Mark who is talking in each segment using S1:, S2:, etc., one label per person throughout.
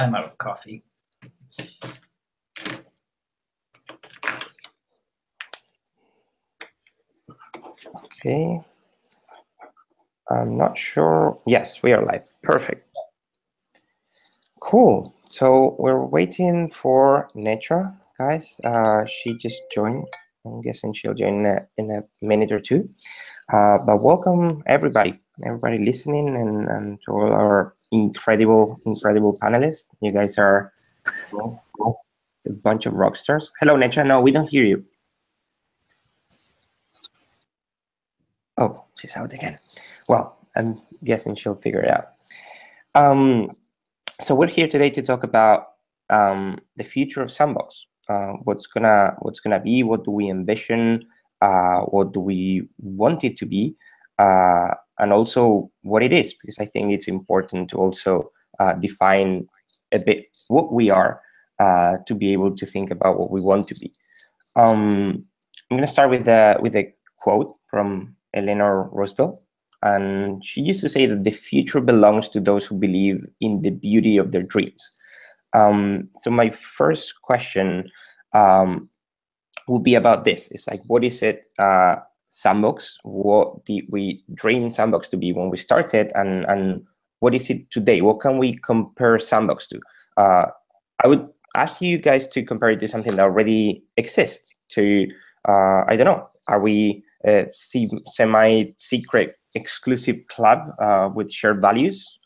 S1: I'm out of coffee.
S2: Okay. I'm not sure. Yes, we are live. Perfect. Cool. So we're waiting for Netra, guys. She just joined. I'm guessing she'll join in a minute or two. But welcome everybody listening, and to all our incredible panelists. You guys are a bunch of rock stars. Hello, Netra. No, we don't hear you. Oh, she's out again. Well, I'm guessing she'll figure it out. So we're here today to talk about the future of Sandbox. What's gonna be? What do we envision? What do we want it to be? And also what it is, because I think it's important to also define a bit what we are to be able to think about what we want to be. I'm going to start with a quote from Eleanor Roosevelt. And she used to say that the future belongs to those who believe in the beauty of their dreams. So my first question would be about this. It's like, what is it, Sandbox? What did we dream Sandbox to be when we started? And what is it today? What can we compare Sandbox to? I would ask you guys to compare it to something that already exists. To, I don't know, are we a semi-secret exclusive club with shared values?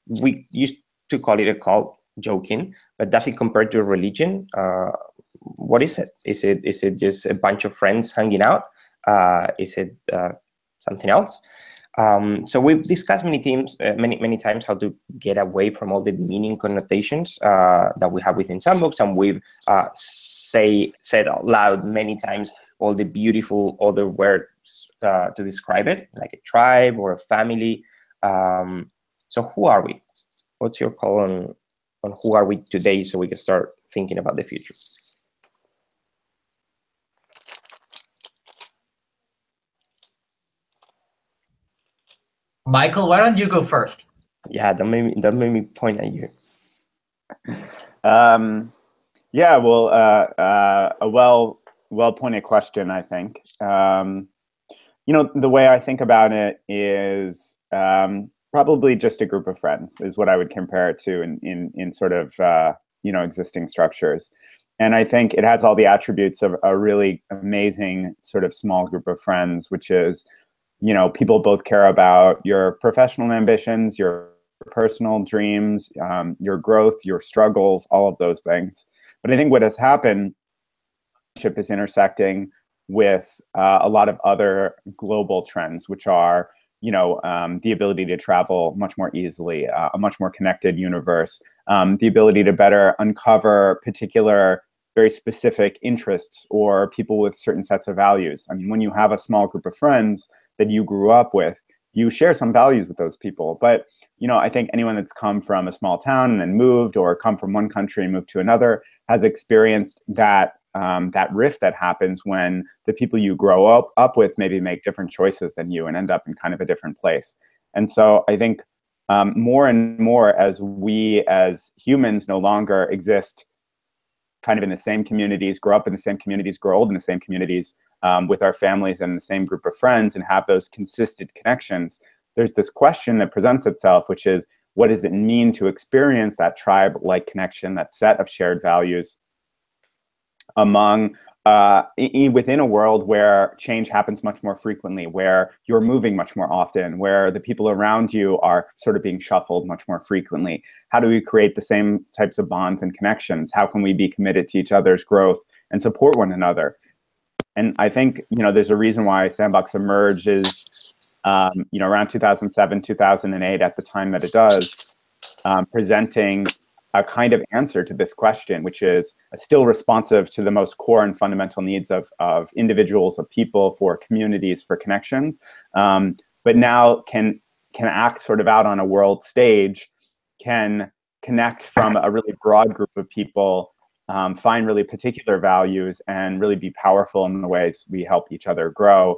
S2: We used to call it a cult, joking, but does it compare to a religion? What is it? Is it just a bunch of friends hanging out? Is it something else? So we've discussed many times how to get away from all the meaning connotations that we have within Sandbox, and we've said out loud many times all the beautiful other words to describe it, like a tribe or a family. So who are we? What's your call on who are we today, so we can start thinking about the future?
S1: Michael, why don't you go first?
S2: Yeah, that made me point at you.
S3: Yeah, well, a well-pointed question, I think. The way I think about it is probably just a group of friends is what I would compare it to in sort of existing structures. And I think it has all the attributes of a really amazing sort of small group of friends, which is, people both care about your professional ambitions, your personal dreams, your growth, your struggles, all of those things. But I think what has happened is intersecting with a lot of other global trends, which are, the ability to travel much more easily, a much more connected universe, the ability to better uncover particular, very specific interests or people with certain sets of values. I mean, when you have a small group of friends that you grew up with, you share some values with those people. But, I think anyone that's come from a small town and then moved, or come from one country and moved to another, has experienced that rift that happens when the people you grow up with maybe make different choices than you and end up in kind of a different place. And so I think more and more, as we as humans no longer exist kind of in the same communities, grow up in the same communities, grow old in the same communities, with our families and the same group of friends, and have those consistent connections, there's this question that presents itself, which is, what does it mean to experience that tribe-like connection, that set of shared values among within a world where change happens much more frequently, where you're moving much more often, where the people around you are sort of being shuffled much more frequently? How do we create the same types of bonds and connections? How can we be committed to each other's growth and support one another? And I think, there's a reason why Sandbox emerges, around 2007, 2008, at the time that it does, presenting a kind of answer to this question, which is still responsive to the most core and fundamental needs of individuals, of people, for communities, for connections, but now can act sort of out on a world stage, can connect from a really broad group of people, find really particular values, and really be powerful in the ways we help each other grow,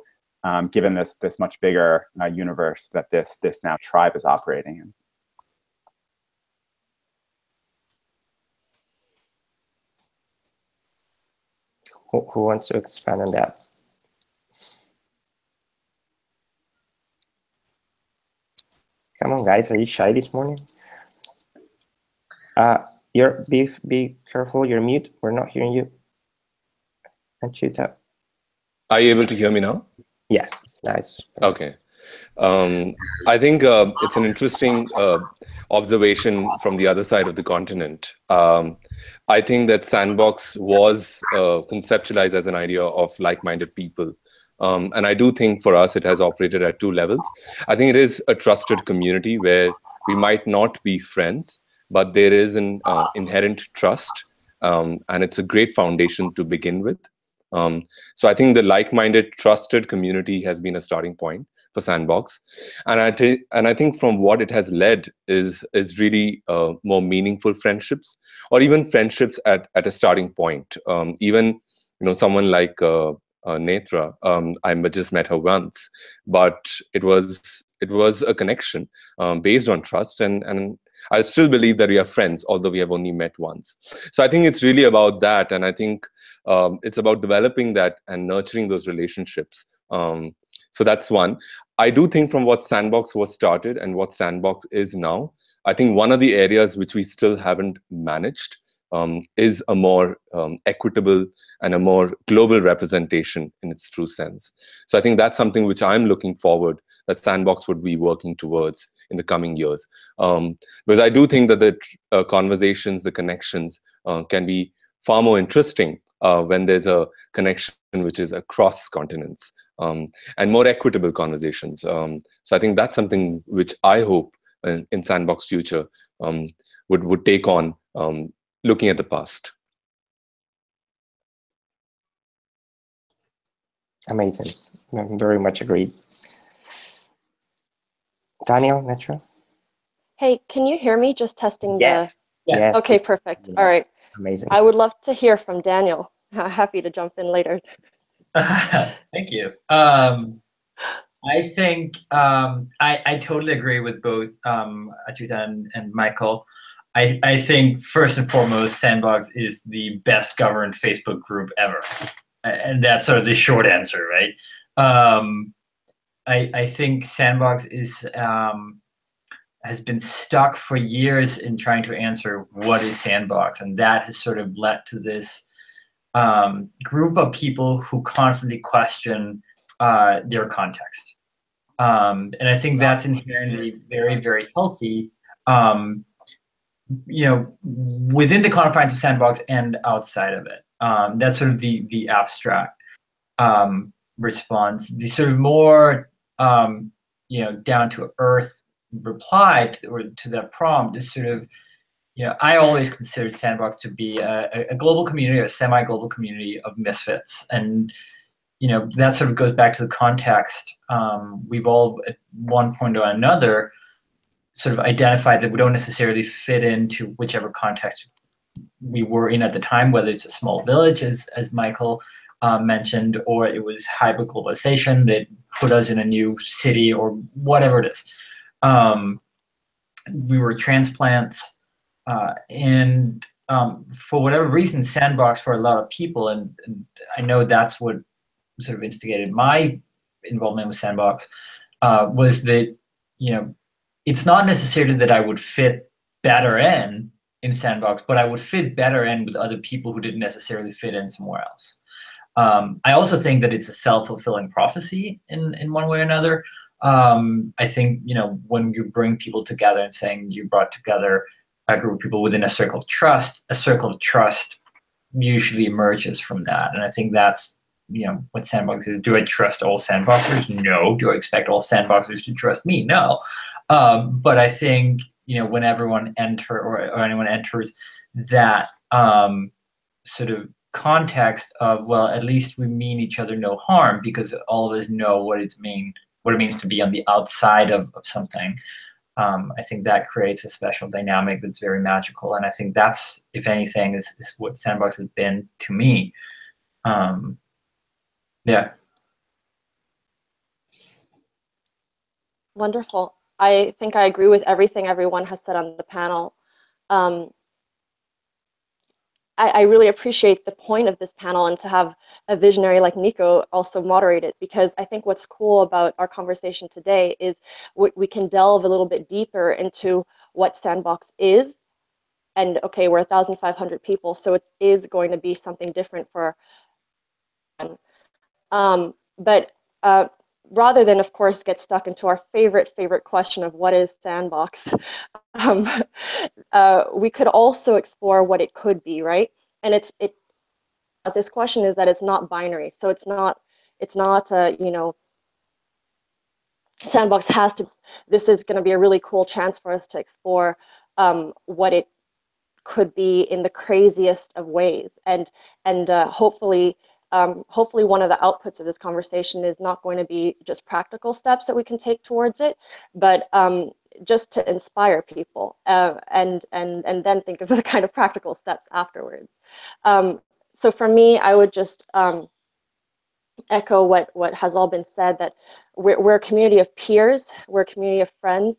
S3: given this much bigger universe that this now tribe is operating in.
S2: Who wants to expand on that? Come on, guys. Are you shy this morning? Be careful. You're mute. We're not hearing you. And shoot up.
S4: Are you able to hear me now?
S2: Yeah. Nice.
S4: Okay. I think it's an interesting observation from the other side of the continent. I think that Sandbox was conceptualized as an idea of like-minded people. And I do think for us, it has operated at two levels. I think it is a trusted community where we might not be friends, but there is an inherent trust. And it's a great foundation to begin with. So I think the like-minded, trusted community has been a starting point for Sandbox, and I think from what it has led is really more meaningful friendships, or even friendships at a starting point. Even someone like Netra, I just met her once, but it was a connection based on trust, and I still believe that we are friends, although we have only met once. So I think it's really about that, and I think it's about developing that and nurturing those relationships. So that's one. I do think from what Sandbox was started and what Sandbox is now, I think one of the areas which we still haven't managed is a more equitable and a more global representation in its true sense. So I think that's something which I'm looking forward that Sandbox would be working towards in the coming years. Because I do think that the conversations, the connections can be far more interesting when there's a connection which is across continents. And more equitable conversations. So I think that's something which I hope in Sandbox future would take on, looking at the past.
S2: Amazing. I'm very much agreed. Daniel, Netra?
S5: Hey, can you hear me? Just testing
S2: Yes.
S5: the...
S2: Yes.
S5: Okay, perfect. All right.
S2: Amazing.
S5: I would love to hear from Daniel. Happy to jump in later.
S1: Thank you. I think I totally agree with both Achyuta and Michael. I think first and foremost, Sandbox is the best governed Facebook group ever. And that's sort of the short answer, right? I think Sandbox has been stuck for years in trying to answer what is Sandbox, and that has sort of led to this group of people who constantly question their context. And I think that's inherently very, very healthy, within the confines of Sandbox and outside of it. That's sort of the abstract response. The sort of more, down to earth reply to that prompt is sort of, I always considered Sandbox to be a global community, a semi-global community of misfits. And, that sort of goes back to the context. We've all, at one point or another, sort of identified that we don't necessarily fit into whichever context we were in at the time, whether it's a small village, as Michael mentioned, or it was hyper-globalization that put us in a new city, or whatever it is. We were transplants. And for whatever reason, Sandbox for a lot of people, and I know that's what sort of instigated my involvement with Sandbox, was that, it's not necessarily that I would fit better in Sandbox, but I would fit better in with other people who didn't necessarily fit in somewhere else. I also think that it's a self-fulfilling prophecy in one way or another. I think, when you bring people together and saying you brought together a group of people within a circle of trust usually emerges from that. And I think that's, what Sandbox is. Do I trust all Sandboxers? No. Do I expect all Sandboxers to trust me? No. But I think, when everyone or anyone enters that sort of context of, well, at least we mean each other no harm, because all of us know what it means to be on the outside of something. I think that creates a special dynamic that's very magical. And I think that's, if anything, is what Sandbox has been to me. Yeah.
S5: Wonderful. I think I agree with everything everyone has said on the panel. I really appreciate the point of this panel and to have a visionary like Nico also moderate it, because I think what's cool about our conversation today is we can delve a little bit deeper into what Sandbox is. And okay, we're 1,500 people, so it is going to be something different for but rather than, of course, get stuck into our favorite question of what is Sandbox, we could also explore what it could be, right? And this question is that it's not binary, so it's not you know, Sandbox has to. This is going to be a really cool chance for us to explore what it could be in the craziest of ways, and hopefully one of the outputs of this conversation is not going to be just practical steps that we can take towards it, but just to inspire people, and then think of the kind of practical steps afterwards. So for me, I would just echo what has all been said, that we're a community of peers, we're a community of friends.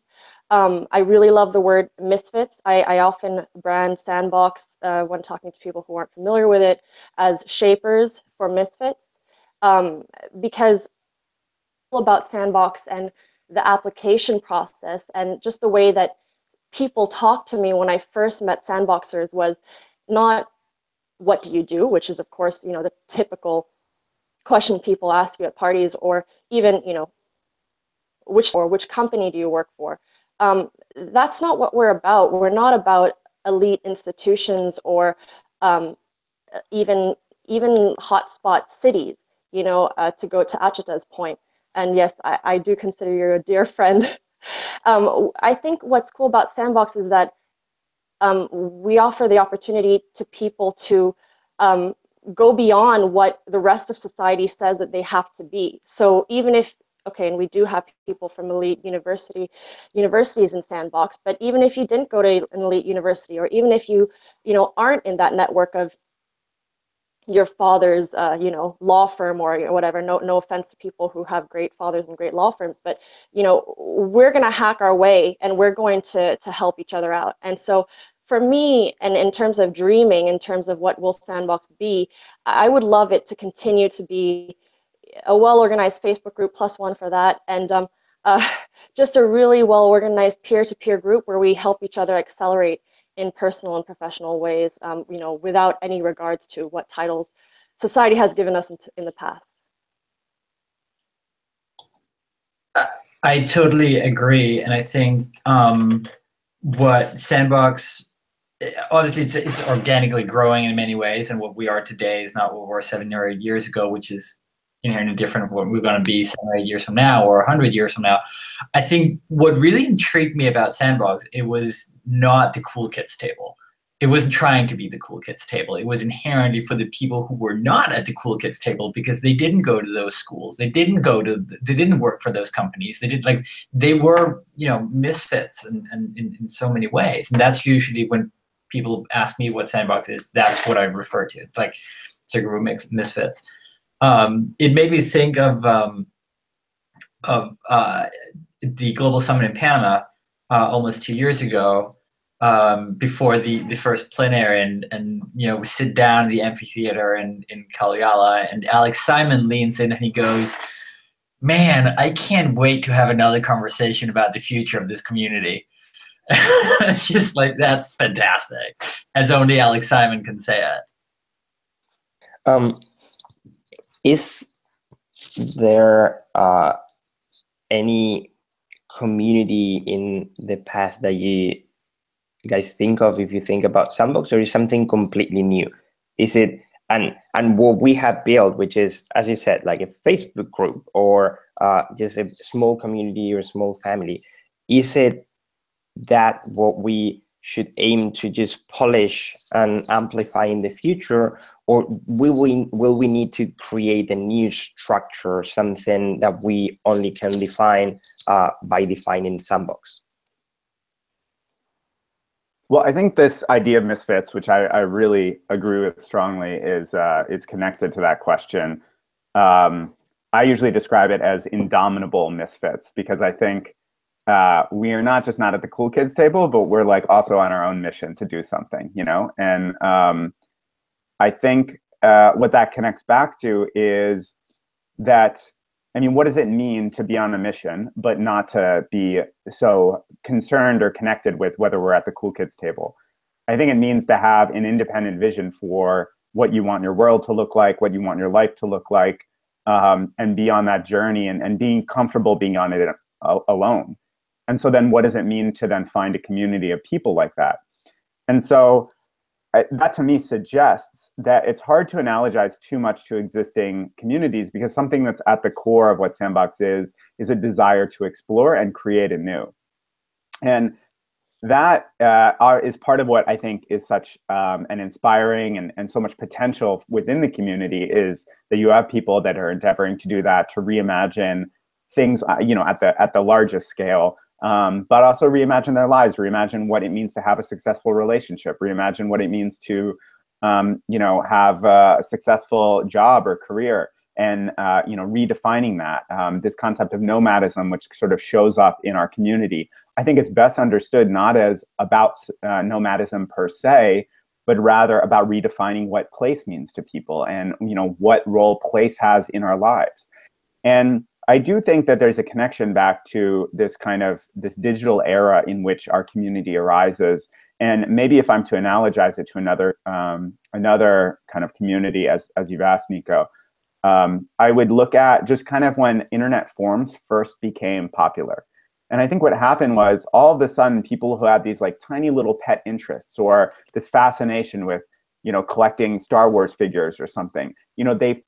S5: I really love the word misfits. I often brand Sandbox when talking to people who aren't familiar with it as shapers for misfits, because all about Sandbox and the application process and just the way that people talked to me when I first met Sandboxers was not what do you do, which is of course, you know, the typical question people ask you at parties, or even, you know, which company do you work for? That's not what we're about. We're not about elite institutions or even hotspot cities, you know, to go to Achita's point. And yes, I do consider you a dear friend. I think what's cool about Sandbox is that we offer the opportunity to people to go beyond what the rest of society says that they have to be. So even if, okay, and we do have people from elite universities in Sandbox, but even if you didn't go to an elite university, or even if you know, aren't in that network of your father's, you know, law firm or whatever, no offense to people who have great fathers and great law firms, but, you know, we're going to hack our way and we're going to help each other out. And so for me, and in terms of dreaming, in terms of what will Sandbox be, I would love it to continue to be a well-organized Facebook group, +1 for that, and just a really well-organized peer-to-peer group where we help each other accelerate in personal and professional ways, you know, without any regards to what titles society has given us in the past.
S1: I totally agree, and I think what Sandbox, obviously it's organically growing in many ways, and what we are today is not what we were 7 or 8 years ago, which is inherently different from what we're going to be 7 or 8 years from now, or 100 years from now. I think what really intrigued me about Sandbox, it was not the cool kids table. It wasn't trying to be the cool kids table. It was inherently for the people who were not at the cool kids table, because they didn't go to those schools. They didn't work for those companies. They were, you know, misfits and in so many ways. And that's usually when people ask me what Sandbox is, that's what I refer to. It's like a group of misfits. It made me think of the Global Summit in Panama almost 2 years ago, before the first plenary, and you know, we sit down in the amphitheater in Kaluyala, and Alex Simon leans in and he goes, "Man, I can't wait to have another conversation about the future of this community." It's just like, that's fantastic, as only Alex Simon can say it.
S2: Is there any community in the past that you guys think of if you think about Sandbox, or is something completely new? Is it, and what we have built, which is, as you said, like a Facebook group or just a small community or a small family, is it that what we should aim to just polish and amplify in the future, or will we need to create a new structure, something that we only can define by defining Sandbox?
S3: Well, I think this idea of misfits, which I really agree with strongly, is connected to that question. I usually describe it as indomitable misfits, because I think we are not just not at the cool kids table, but we're like also on our own mission to do something, you know? And I think what that connects back to is that, I mean, what does it mean to be on a mission, but not to be so concerned or connected with whether we're at the cool kids table? I think it means to have an independent vision for what you want your world to look like, what you want your life to look like, and be on that journey and being comfortable being on it alone. And so then what does it mean to then find a community of people like that? And so that to me suggests that it's hard to analogize too much to existing communities, because something that's at the core of what Sandbox is a desire to explore and create anew. And that is part of what I think is such an inspiring and so much potential within the community, is that you have people that are endeavoring to do that, to reimagine things, you know, at the largest scale, but also reimagine their lives, reimagine what it means to have a successful relationship, reimagine what it means to, you know, have a successful job or career, and you know, redefining that. This concept of nomadism, which sort of shows up in our community, I think it's best understood not as about nomadism per se, but rather about redefining what place means to people, and you know, what role place has in our lives. And I do think that there's a connection back to this kind of this digital era in which our community arises. And maybe if I'm to analogize it to another another kind of community, as you've asked, Nico, I would look at just kind of when internet forums first became popular. And I think what happened was, all of a sudden, people who had these like tiny little pet interests, or this fascination with, you know, collecting Star Wars figures or something, you know, they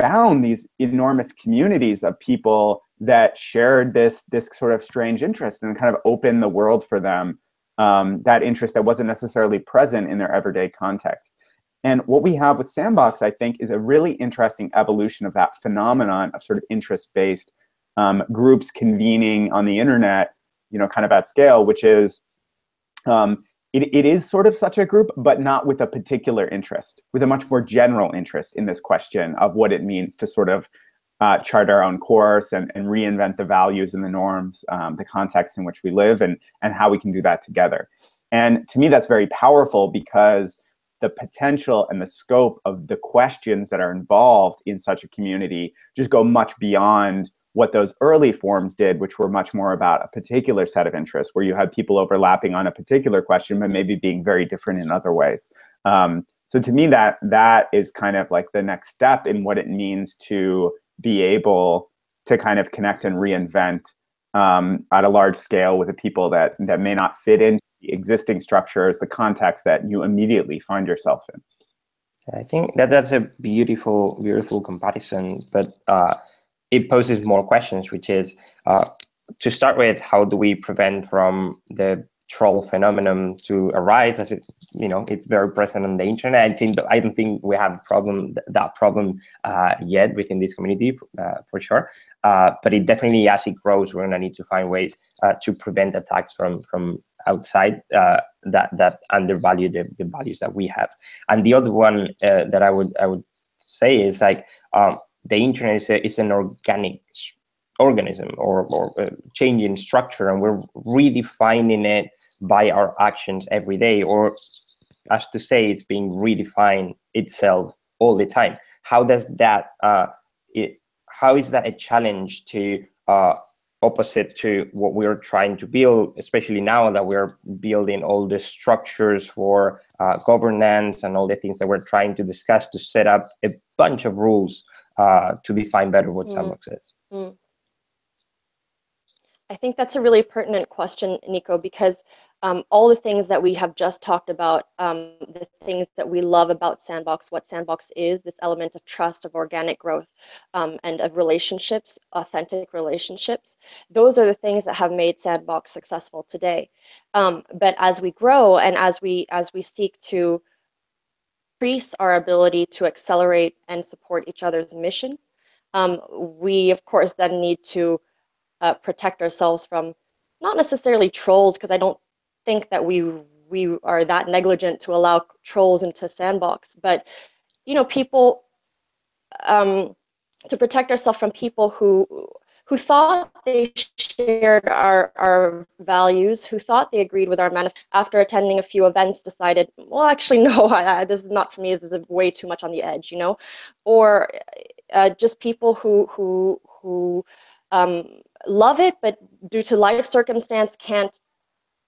S3: found these enormous communities of people that shared this sort of strange interest, and kind of opened the world for them, that interest that wasn't necessarily present in their everyday context. And what we have with Sandbox, I think, is a really interesting evolution of that phenomenon of sort of interest-based groups convening on the internet, you know, kind of at scale, which is, it is sort of such a group, but not with a particular interest, with a much more general interest in this question of what it means to sort of chart our own course and reinvent the values and the norms, the context in which we live, and how we can do that together. And to me, that's very powerful, because the potential and the scope of the questions that are involved in such a community just go much beyond what those early forums did, which were much more about a particular set of interests, where you had people overlapping on a particular question, but maybe being very different in other ways. So to me, that is kind of like the next step in what it means to be able to kind of connect and reinvent at a large scale with the people that may not fit into the existing structures, the context that you immediately find yourself in.
S2: I think that's a beautiful comparison, but it poses more questions, which is, to start with, how do we prevent from the troll phenomenon to arise, as it, you know, it's very present on the internet. I don't think we have that problem yet within this community, for sure. But it definitely, as it grows, we're gonna need to find ways to prevent attacks from outside that undervalue the values that we have. And the other one that I would say is like, the internet is an organic organism, or changing structure, and we're redefining it by our actions every day, or as to say, it's being redefined itself all the time. How does that how is that a challenge to opposite to what we're trying to build, especially now that we're building all the structures for governance and all the things that we're trying to discuss to set up a bunch of rules to define better what Sandbox is?
S5: I think that's a really pertinent question, Nico, because all the things that we have just talked about, the things that we love about Sandbox, what Sandbox is, this element of trust, of organic growth, and of relationships, authentic relationships, those are the things that have made Sandbox successful today. But as we grow, and as we seek to increase our ability to accelerate and support each other's mission, we of course then need to protect ourselves from not necessarily trolls, because I don't think that we are that negligent to allow trolls into Sandbox, but you know, people, to protect ourselves from people who who thought they shared our values, who thought they agreed with our manifesto, after attending a few events decided, well, actually, no, this is not for me, this is way too much on the edge, you know? Or just people who love it, but due to life circumstance can't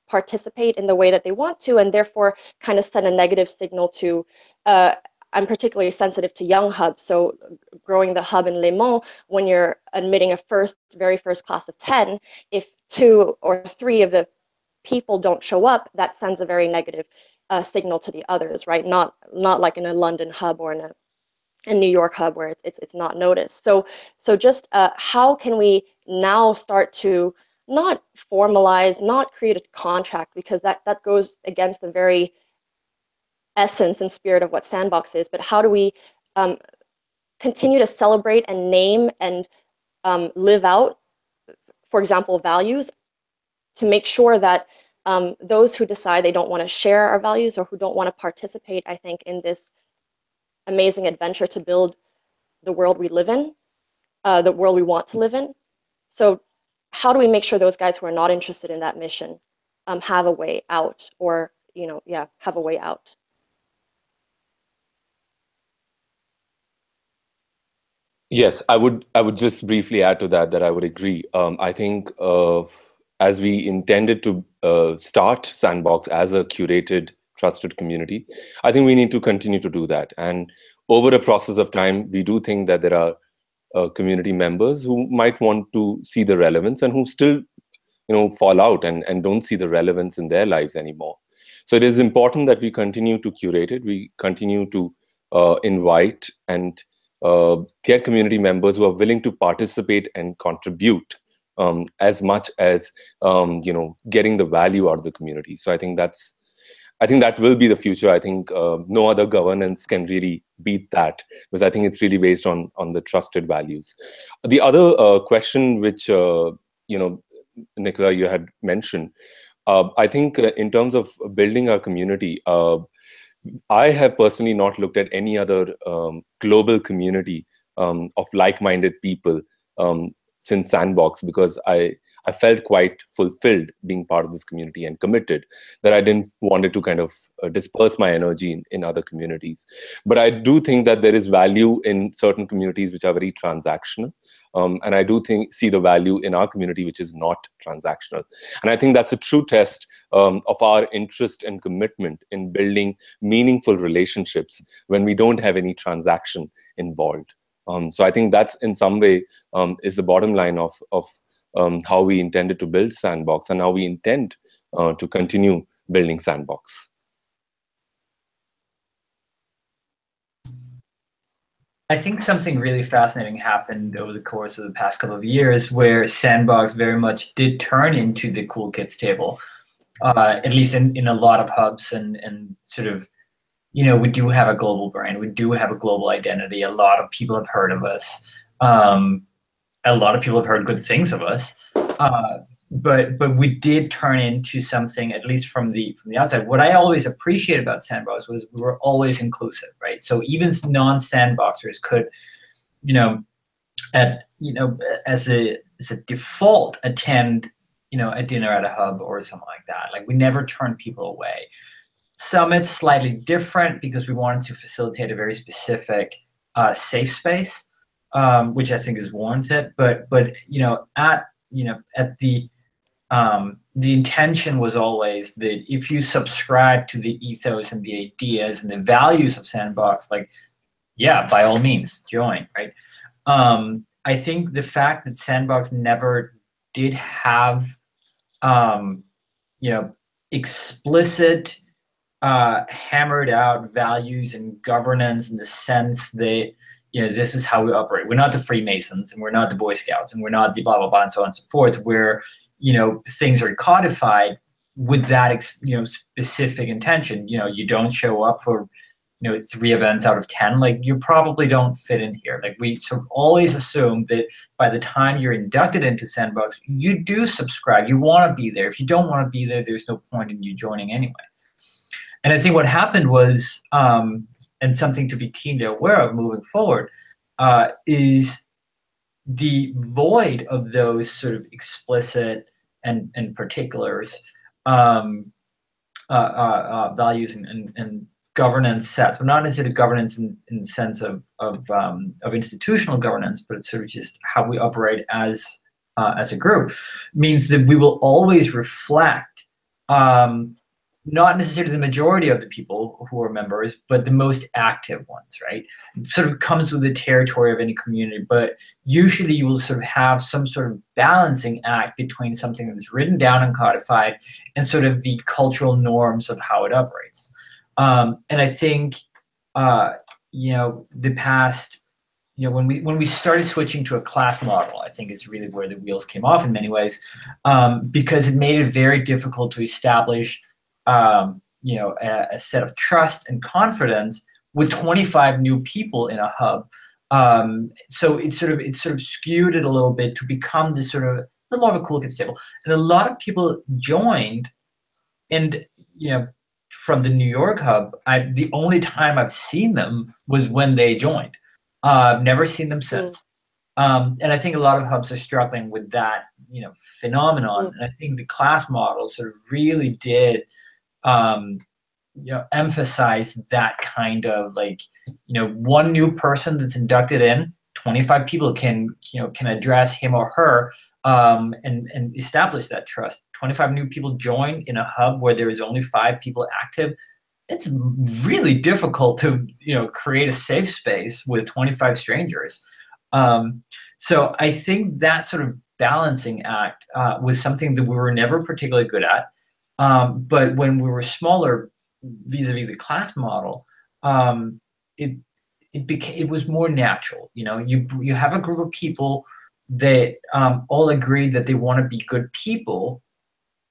S5: participate in the way that they want to, and therefore kind of send a negative signal to, I'm particularly sensitive to young hubs, so growing the hub in Le Mans, when you're admitting a very first class of 10, if 2 or 3 of the people don't show up, that sends a very negative signal to the others, right? Not like in a London hub or in a New York hub where it's not noticed. So just how can we now start to not formalize, not create a contract, because that goes against the very essence and spirit of what Sandbox is, but how do we continue to celebrate and name and live out, for example, values, to make sure that those who decide they don't want to share our values or who don't want to participate, I think, in this amazing adventure to build the world we live in, the world we want to live in. So how do we make sure those guys who are not interested in that mission have a way out, or, you know, yeah, have a way out?
S4: Yes, I would just briefly add to that I would agree. I think as we intended to start Sandbox as a curated, trusted community, I think we need to continue to do that. And over a process of time, we do think that there are community members who might want to see the relevance and who still, you know, fall out and don't see the relevance in their lives anymore. So it is important that we continue to curate it. We continue to invite and get community members who are willing to participate and contribute as much as you know, getting the value out of the community. So I think that will be the future. I think no other governance can really beat that, because I think it's really based on the trusted values. The other question, which you know, Nicola, you had mentioned, I think in terms of building our community, I have personally not looked at any other global community of like-minded people since Sandbox, because I felt quite fulfilled being part of this community and committed, that I didn't wanted to kind of disperse my energy in other communities. But I do think that there is value in certain communities which are very transactional. And I do see the value in our community, which is not transactional. And I think that's a true test of our interest and commitment in building meaningful relationships when we don't have any transaction involved. So I think that's in some way is the bottom line of how we intended to build Sandbox and how we intend to continue building Sandbox.
S1: I think something really fascinating happened over the course of the past couple of years, where Sandbox very much did turn into the cool kids table, at least in a lot of hubs, and sort of, you know, we do have a global brand, we do have a global identity. A lot of people have heard of us. A lot of people have heard good things of us. But we did turn into something, at least from the outside. What I always appreciate about Sandbox was we were always inclusive, right? So even non-Sandboxers could, you know, as a default attend, you know, a dinner at a hub or something like that. Like, we never turned people away. Summit's slightly different because we wanted to facilitate a very specific safe space, which I think is warranted. But you know, at the intention was always that if you subscribe to the ethos and the ideas and the values of Sandbox, like, yeah, by all means, join, right? I think the fact that Sandbox never did have, you know, explicit, hammered out values and governance, in the sense that, you know, this is how we operate. We're not the Freemasons, and we're not the Boy Scouts, and we're not the blah, blah, blah, and so on and so forth, where, you know, things are codified with that, you know, specific intention. You know, you don't show up for, you know, 3 events out of 10, like, you probably don't fit in here. Like, we sort of always assume that by the time you're inducted into Sandbox, you do subscribe, you want to be there. If you don't want to be there, there's no point in you joining anyway. And I think what happened was, and something to be keenly aware of moving forward, is the void of those sort of explicit and particulars values and governance sets, but not necessarily governance in the sense of institutional governance, but it's sort of just how we operate as a group, means that we will always reflect not necessarily the majority of the people who are members, but the most active ones, right? It sort of comes with the territory of any community, but usually you will sort of have some sort of balancing act between something that's written down and codified and sort of the cultural norms of how it operates. And I think, the past, when we started switching to a class model, I think is really where the wheels came off in many ways, because it made it very difficult to establish a set of trust and confidence with 25 new people in a hub. So it sort of skewed it a little bit to become this sort of a little more of a cool kids table. And a lot of people joined, and from the New York hub, the only time I've seen them was when they joined. I've never seen them since. And I think a lot of hubs are struggling with that, phenomenon. And I think the class model sort of really did emphasize that kind of one new person that's inducted in, 25 people can address him or her and establish that trust. 25 new people join in a hub where there is only 5 people active. It's really difficult to create a safe space with 25 strangers. So I think that sort of balancing act was something that we were never particularly good at. But when we were smaller, vis-a-vis the class model, it was more natural. You have a group of people that all agree that they want to be good people.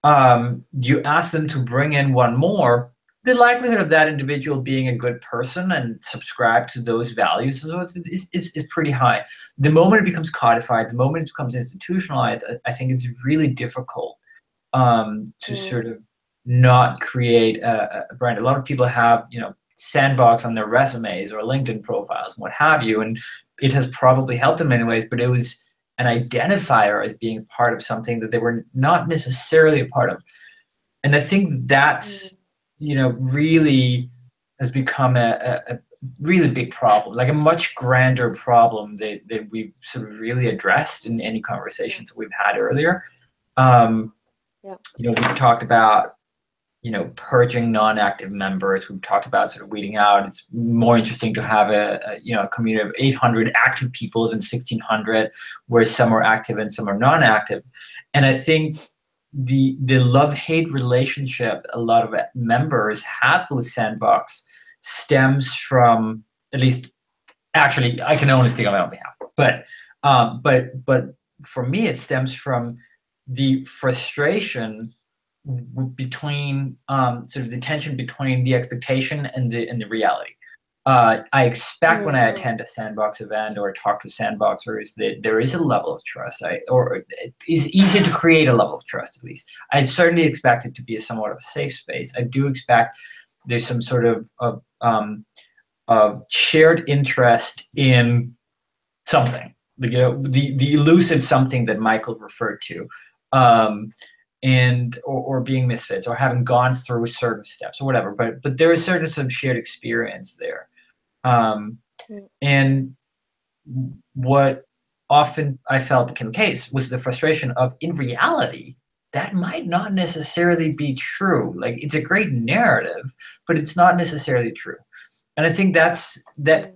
S1: You ask them to bring in one more. The likelihood of that individual being a good person and subscribe to those values is pretty high. The moment it becomes codified, the moment it becomes institutionalized, I think it's really difficult to sort of not create a brand. A lot of people have, Sandbox on their resumes or LinkedIn profiles and what have you, and it has probably helped in many ways, but it was an identifier as being part of something that they were not necessarily a part of. And I think that's, really has become a really big problem, like a much grander problem that we've sort of really addressed in any conversations that we've had earlier. We've talked about, purging non-active members. We've talked about sort of weeding out. It's more interesting to have a community of 800 active people than 1,600, where some are active and some are non-active. And I think the love-hate relationship a lot of members have with Sandbox stems from, at least, actually, I can only speak on my own behalf, but for me, it stems from the frustration between sort of the tension between the expectation and the reality. I expect when I attend a Sandbox event or talk to Sandboxers that there is a level of trust, or it is easy to create a level of trust, at least. I certainly expect it to be somewhat of a safe space. I do expect there's some sort of shared interest in something, the elusive something that Michael referred to. Or being misfits or having gone through certain steps or whatever, but there is certainly some shared experience there. And what often I felt became the case was the frustration of, in reality, that might not necessarily be true. Like, it's a great narrative, but it's not necessarily true. And I think that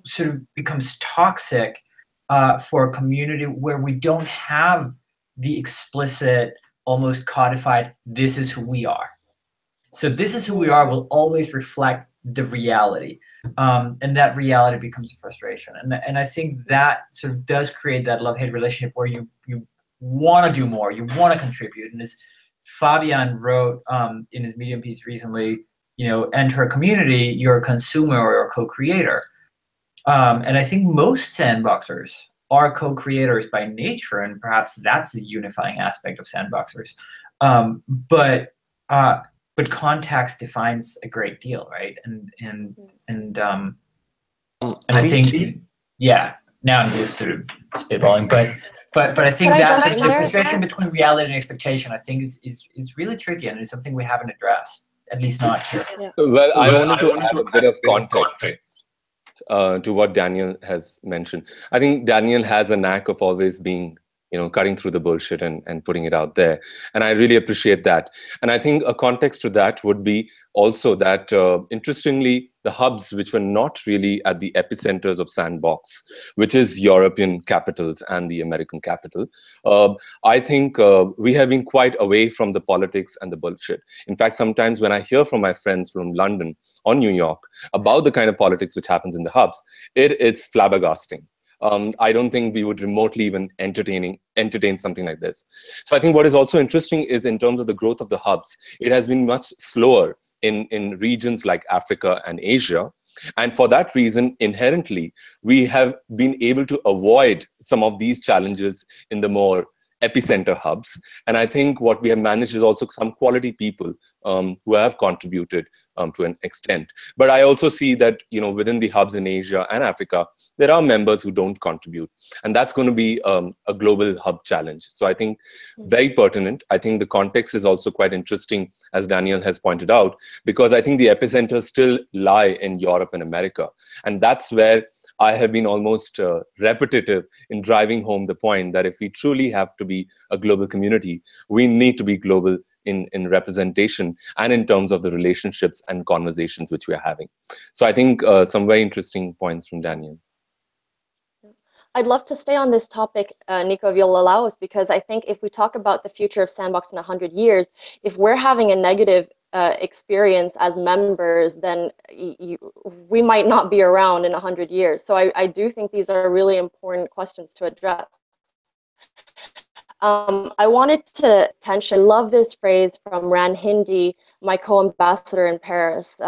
S1: sort of becomes toxic for a community where we don't have the explicit, almost codified, this is who we are. So this is who we are will always reflect the reality. And that reality becomes a frustration. And I think that sort of does create that love-hate relationship where you want to do more, you want to contribute. And as Fabian wrote in his Medium piece recently, enter a community, you're a consumer or a co-creator. And I think most Sandboxers are co-creators by nature, and perhaps that's the unifying aspect of Sandboxers. But context defines a great deal, right? And I think, yeah. now I'm just sort of spitballing, but I think that sort of the frustration between reality and expectation, I think is really tricky, and it's something we haven't addressed, at least not here.
S5: Yeah.
S4: Well, I wanted to add a bit of context to what Daniel has mentioned. I think Daniel has a knack of always being, cutting through the bullshit and putting it out there. And I really appreciate that. And I think a context to that would be also that, interestingly, the hubs which were not really at the epicenters of Sandbox, which is European capitals and the American capital, I think we have been quite away from the politics and the bullshit. In fact, sometimes when I hear from my friends from London or New York about the kind of politics which happens in the hubs, it is flabbergasting. I don't think we would remotely even entertain something like this. So I think what is also interesting is in terms of the growth of the hubs, it has been much slower in regions like Africa and Asia. And for that reason, inherently, we have been able to avoid some of these challenges in the more epicenter hubs. And I think what we have managed is also some quality people who have contributed to an extent. But I also see that, within the hubs in Asia and Africa, there are members who don't contribute. And that's going to be a global hub challenge. So I think very pertinent. I think the context is also quite interesting, as Daniel has pointed out, because I think the epicenters still lie in Europe and America. And that's where I have been almost repetitive in driving home the point that if we truly have to be a global community, we need to be global in representation and in terms of the relationships and conversations which we are having. So I think some very interesting points from Daniel.
S5: I'd love to stay on this topic, Nico, if you'll allow us, because I think if we talk about the future of Sandbox in 100 years, if we're having a negative experience as members, then we might not be around in 100 years. So I do think these are really important questions to address. I wanted to I love this phrase from Ran Hindi, my co-ambassador in Paris,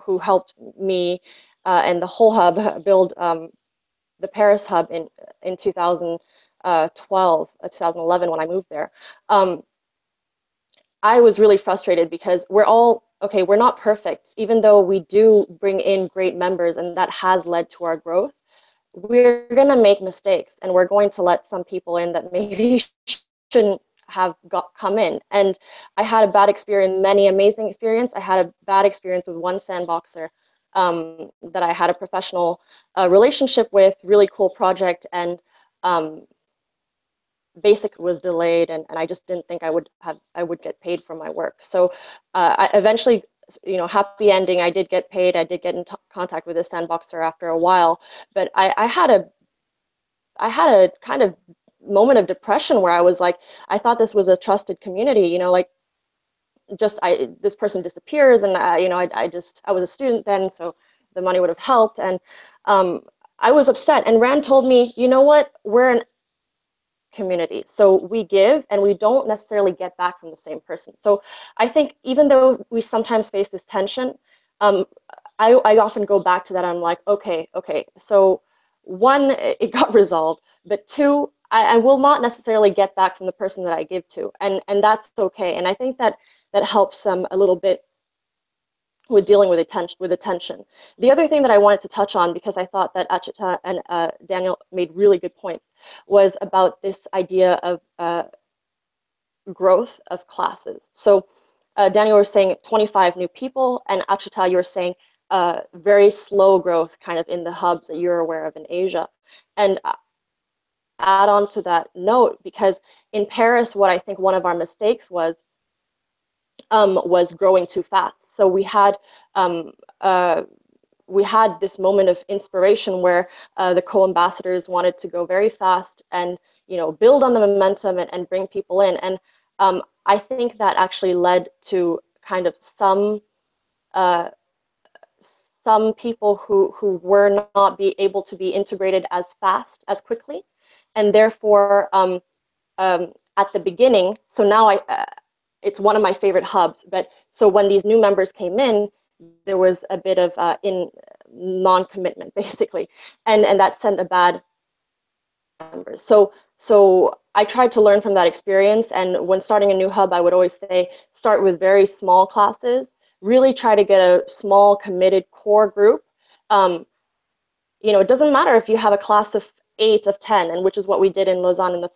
S5: who helped me and the whole hub build the Paris hub in 2012, 2011 when I moved there. I was really frustrated because we're not perfect, even though we do bring in great members and that has led to our growth. We're going to make mistakes and we're going to let some people in that maybe shouldn't have come in. And I had a bad experience, many amazing experience. I had a bad experience with one sandboxer that I had a professional relationship with, really cool project, and basically was delayed, and I just didn't think I would get paid for my work. So I eventually, happy ending, I did get paid. I did get in contact with a sandboxer after a while, but I had a kind of moment of depression where I was like, I thought this was a trusted community, this person disappears, and I was a student then, so the money would have helped, and I was upset. And Rand told me, you know what, we're an community, so we give and we don't necessarily get back from the same person. So I think even though we sometimes face this tension, I often go back to that. I'm like, okay, so one, it got resolved, but two, I will not necessarily get back from the person that I give to, and that's okay. And I think that helps them a little bit with dealing with attention. The other thing that I wanted to touch on, because I thought that Achita and Daniel made really good points, was about this idea of growth of classes. So Daniel was saying 25 new people, and Achita, you were saying very slow growth kind of in the hubs that you're aware of in Asia. And add on to that note, because in Paris, what I think one of our mistakes was growing too fast. So we had this moment of inspiration where the co-ambassadors wanted to go very fast and build on the momentum and bring people in. And I think that actually led to kind of some people who were not able to be integrated as fast, as quickly, and therefore at the beginning. So now it's one of my favorite hubs, but so when these new members came in, there was a bit of non-commitment, basically, and that sent a bad numbers. So I tried to learn from that experience, and when starting a new hub, I would always say start with very small classes, really try to get a small committed core group. it doesn't matter if you have a class of 8 of 10, and which is what we did in Lausanne in the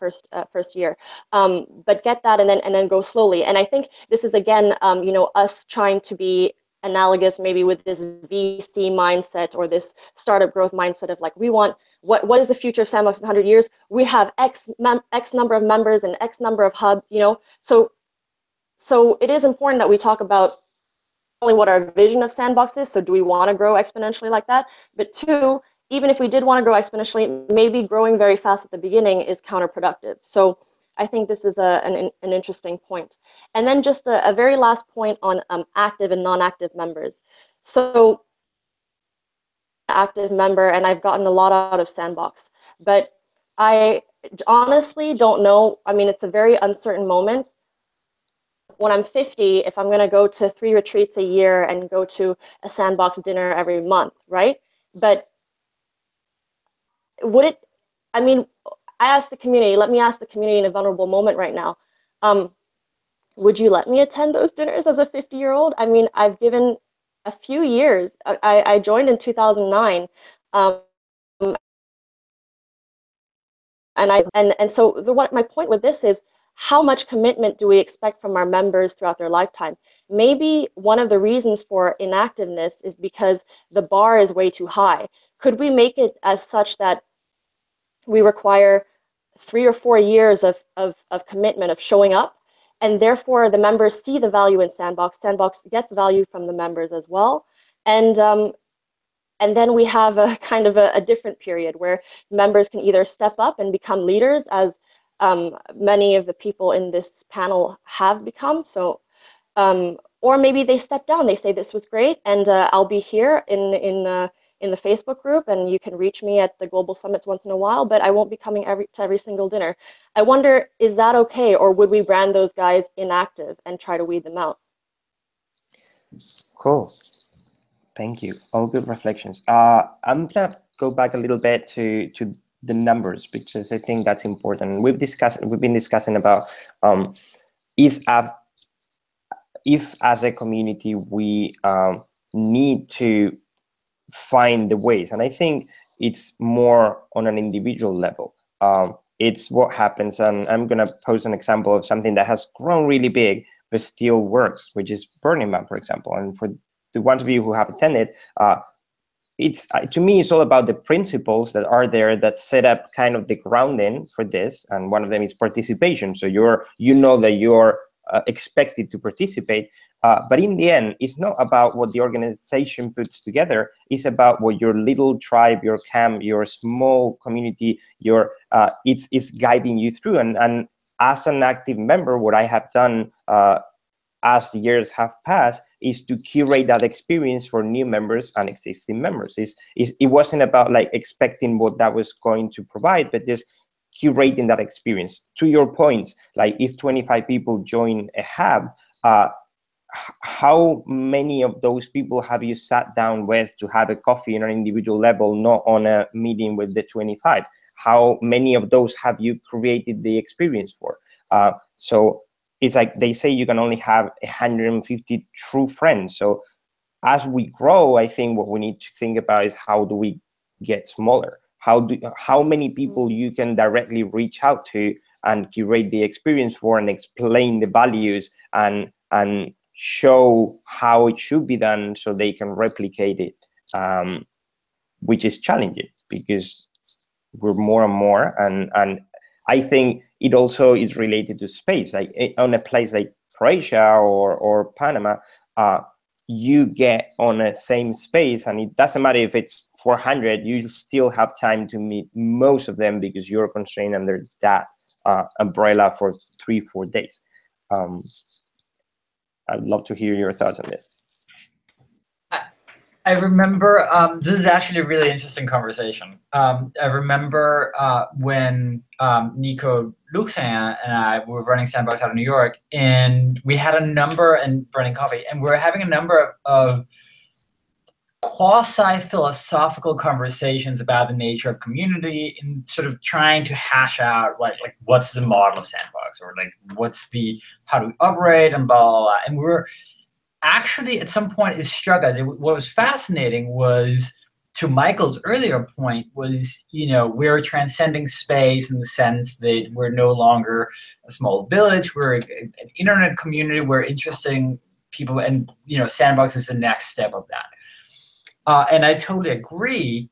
S5: first year. But get that, and then go slowly. And I think this is again, us trying to be analogous maybe with this VC mindset or this startup growth mindset of like, we want, what is the future of Sandbox in 100 years? We have X number of members and X number of hubs, So it is important that we talk about only what our vision of Sandbox is. So do we want to grow exponentially like that? But two, even if we did want to grow exponentially, maybe growing very fast at the beginning is counterproductive. So I think this is an interesting point. And then just a very last point on active and non-active members. So active member, and I've gotten a lot out of Sandbox, but I honestly don't know. I mean, it's a very uncertain moment. When I'm 50, if I'm going to go to 3 retreats a year and go to a Sandbox dinner every month, right? But would it, I mean, I asked the community, let me ask the community in a vulnerable moment right now. Would you let me attend those dinners as a 50-year-old? I mean, I've given a few years. I joined in 2009. And so my point with this is, how much commitment do we expect from our members throughout their lifetime? Maybe one of the reasons for inactiveness is because the bar is way too high. Could we make it as such that we require 3 or 4 years of commitment, of showing up, and therefore the members see the value in Sandbox. Sandbox gets value from the members as well, and then we have a kind of a different period where members can either step up and become leaders, as many of the people in this panel have become. So, or maybe they step down. They say this was great, and I'll be here in the Facebook group, and you can reach me at the global summits once in a while, but I won't be coming to every single dinner. I wonder, is that okay, or would we brand those guys inactive and try to weed them out?
S2: Cool. Thank you. All good reflections. I'm gonna go back a little bit to the numbers, because I think that's important. We've been discussing about if as a community we need to find the ways, and I think it's more on an individual level. It's what happens, and I'm gonna pose an example of something that has grown really big but still works, which is Burning Man, for example. And for the ones of you who have attended, it's to me, it's all about the principles that are there that set up kind of the grounding for this, and one of them is participation. So you know that you're expected to participate, but in the end, it's not about what the organization puts together. It's about what your little tribe, your camp, your small community, it's guiding you through. And as an active member, what I have done as the years have passed is to curate that experience for new members and existing members. It wasn't about like expecting what that was going to provide, but just curating that experience. To your point, like if 25 people join a hub, how many of those people have you sat down with to have a coffee on an individual level, not on a meeting with the 25? How many of those have you created the experience for? So it's like they say you can only have 150 true friends. So as we grow, I think what we need to think about is how do we get smaller? How many people you can directly reach out to and curate the experience for, and explain the values and show how it should be done so they can replicate it, which is challenging because we're more and more, and I think it also is related to space. Like on a place like Croatia or Panama, you get on a same space, and it doesn't matter if it's 400, you still have time to meet most of them because you're constrained under that umbrella for 3-4 days. I'd love to hear your thoughts on this.
S1: I remember, this is actually a really interesting conversation. I remember when Nico Luxin and I were running Sandbox out of New York, and we had a number, and Burning Coffee, and we were having a number of quasi-philosophical conversations about the nature of community, and sort of trying to hash out like what's the model of Sandbox, or like how do we operate, and blah, blah, blah. And we were actually at some point it struck us. What was fascinating was to Michael's earlier point was, we're transcending space in the sense that we're no longer a small village, we're an internet community, we're interesting people, and, Sandbox is the next step of that. And I totally agree,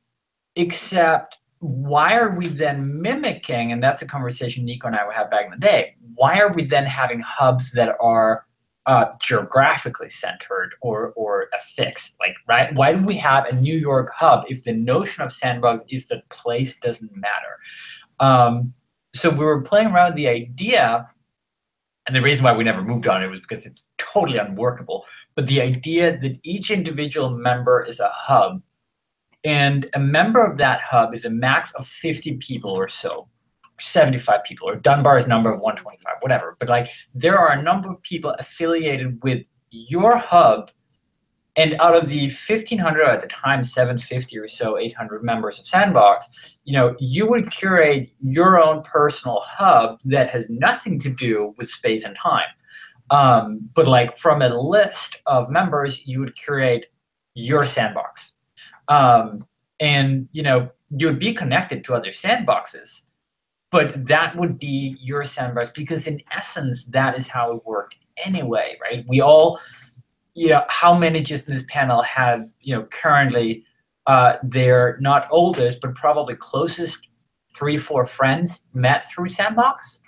S1: except why are we then mimicking, and that's a conversation Nico and I would have back in the day, why are we then having hubs that are geographically centered or affixed? Like, right? Why do we have a New York hub if the notion of Sandbox is that place doesn't matter? So we were playing around with the idea, and the reason why we never moved on it was because it's totally unworkable, but the idea that each individual member is a hub, and a member of that hub is a max of 50 people or so, 75 people, or Dunbar's number of 125, whatever. But like, there are a number of people affiliated with your hub, and out of the 1,500 at the time, 750 or so, 800 members of Sandbox, you would curate your own personal hub that has nothing to do with space and time. But like, from a list of members, you would curate your Sandbox. And you would be connected to other sandboxes, but that would be your sandbox, because in essence, that is how it worked anyway, right? We all, how many just in this panel have, currently their not oldest, but probably closest 3-4 friends met through Sandbox?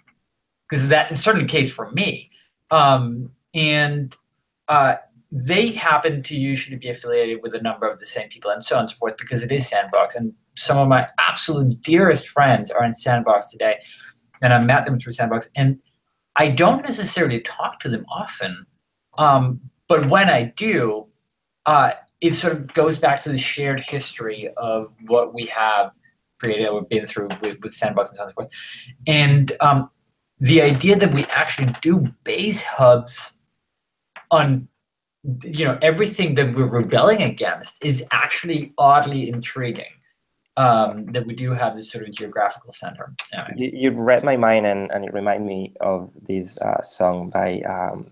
S1: Because that is certainly the case for me. They happen to usually be affiliated with a number of the same people, and so on and so forth, because it is Sandbox. And some of my absolute dearest friends are in Sandbox today, and I met them through Sandbox. And I don't necessarily talk to them often, but when I do, it sort of goes back to the shared history of what we have created or been through with Sandbox and so on and so forth. And the idea that we actually do base hubs on everything that we're rebelling against is actually oddly intriguing, that we do have this sort of geographical center. Anyway.
S2: You read my mind, and it reminded me of this song by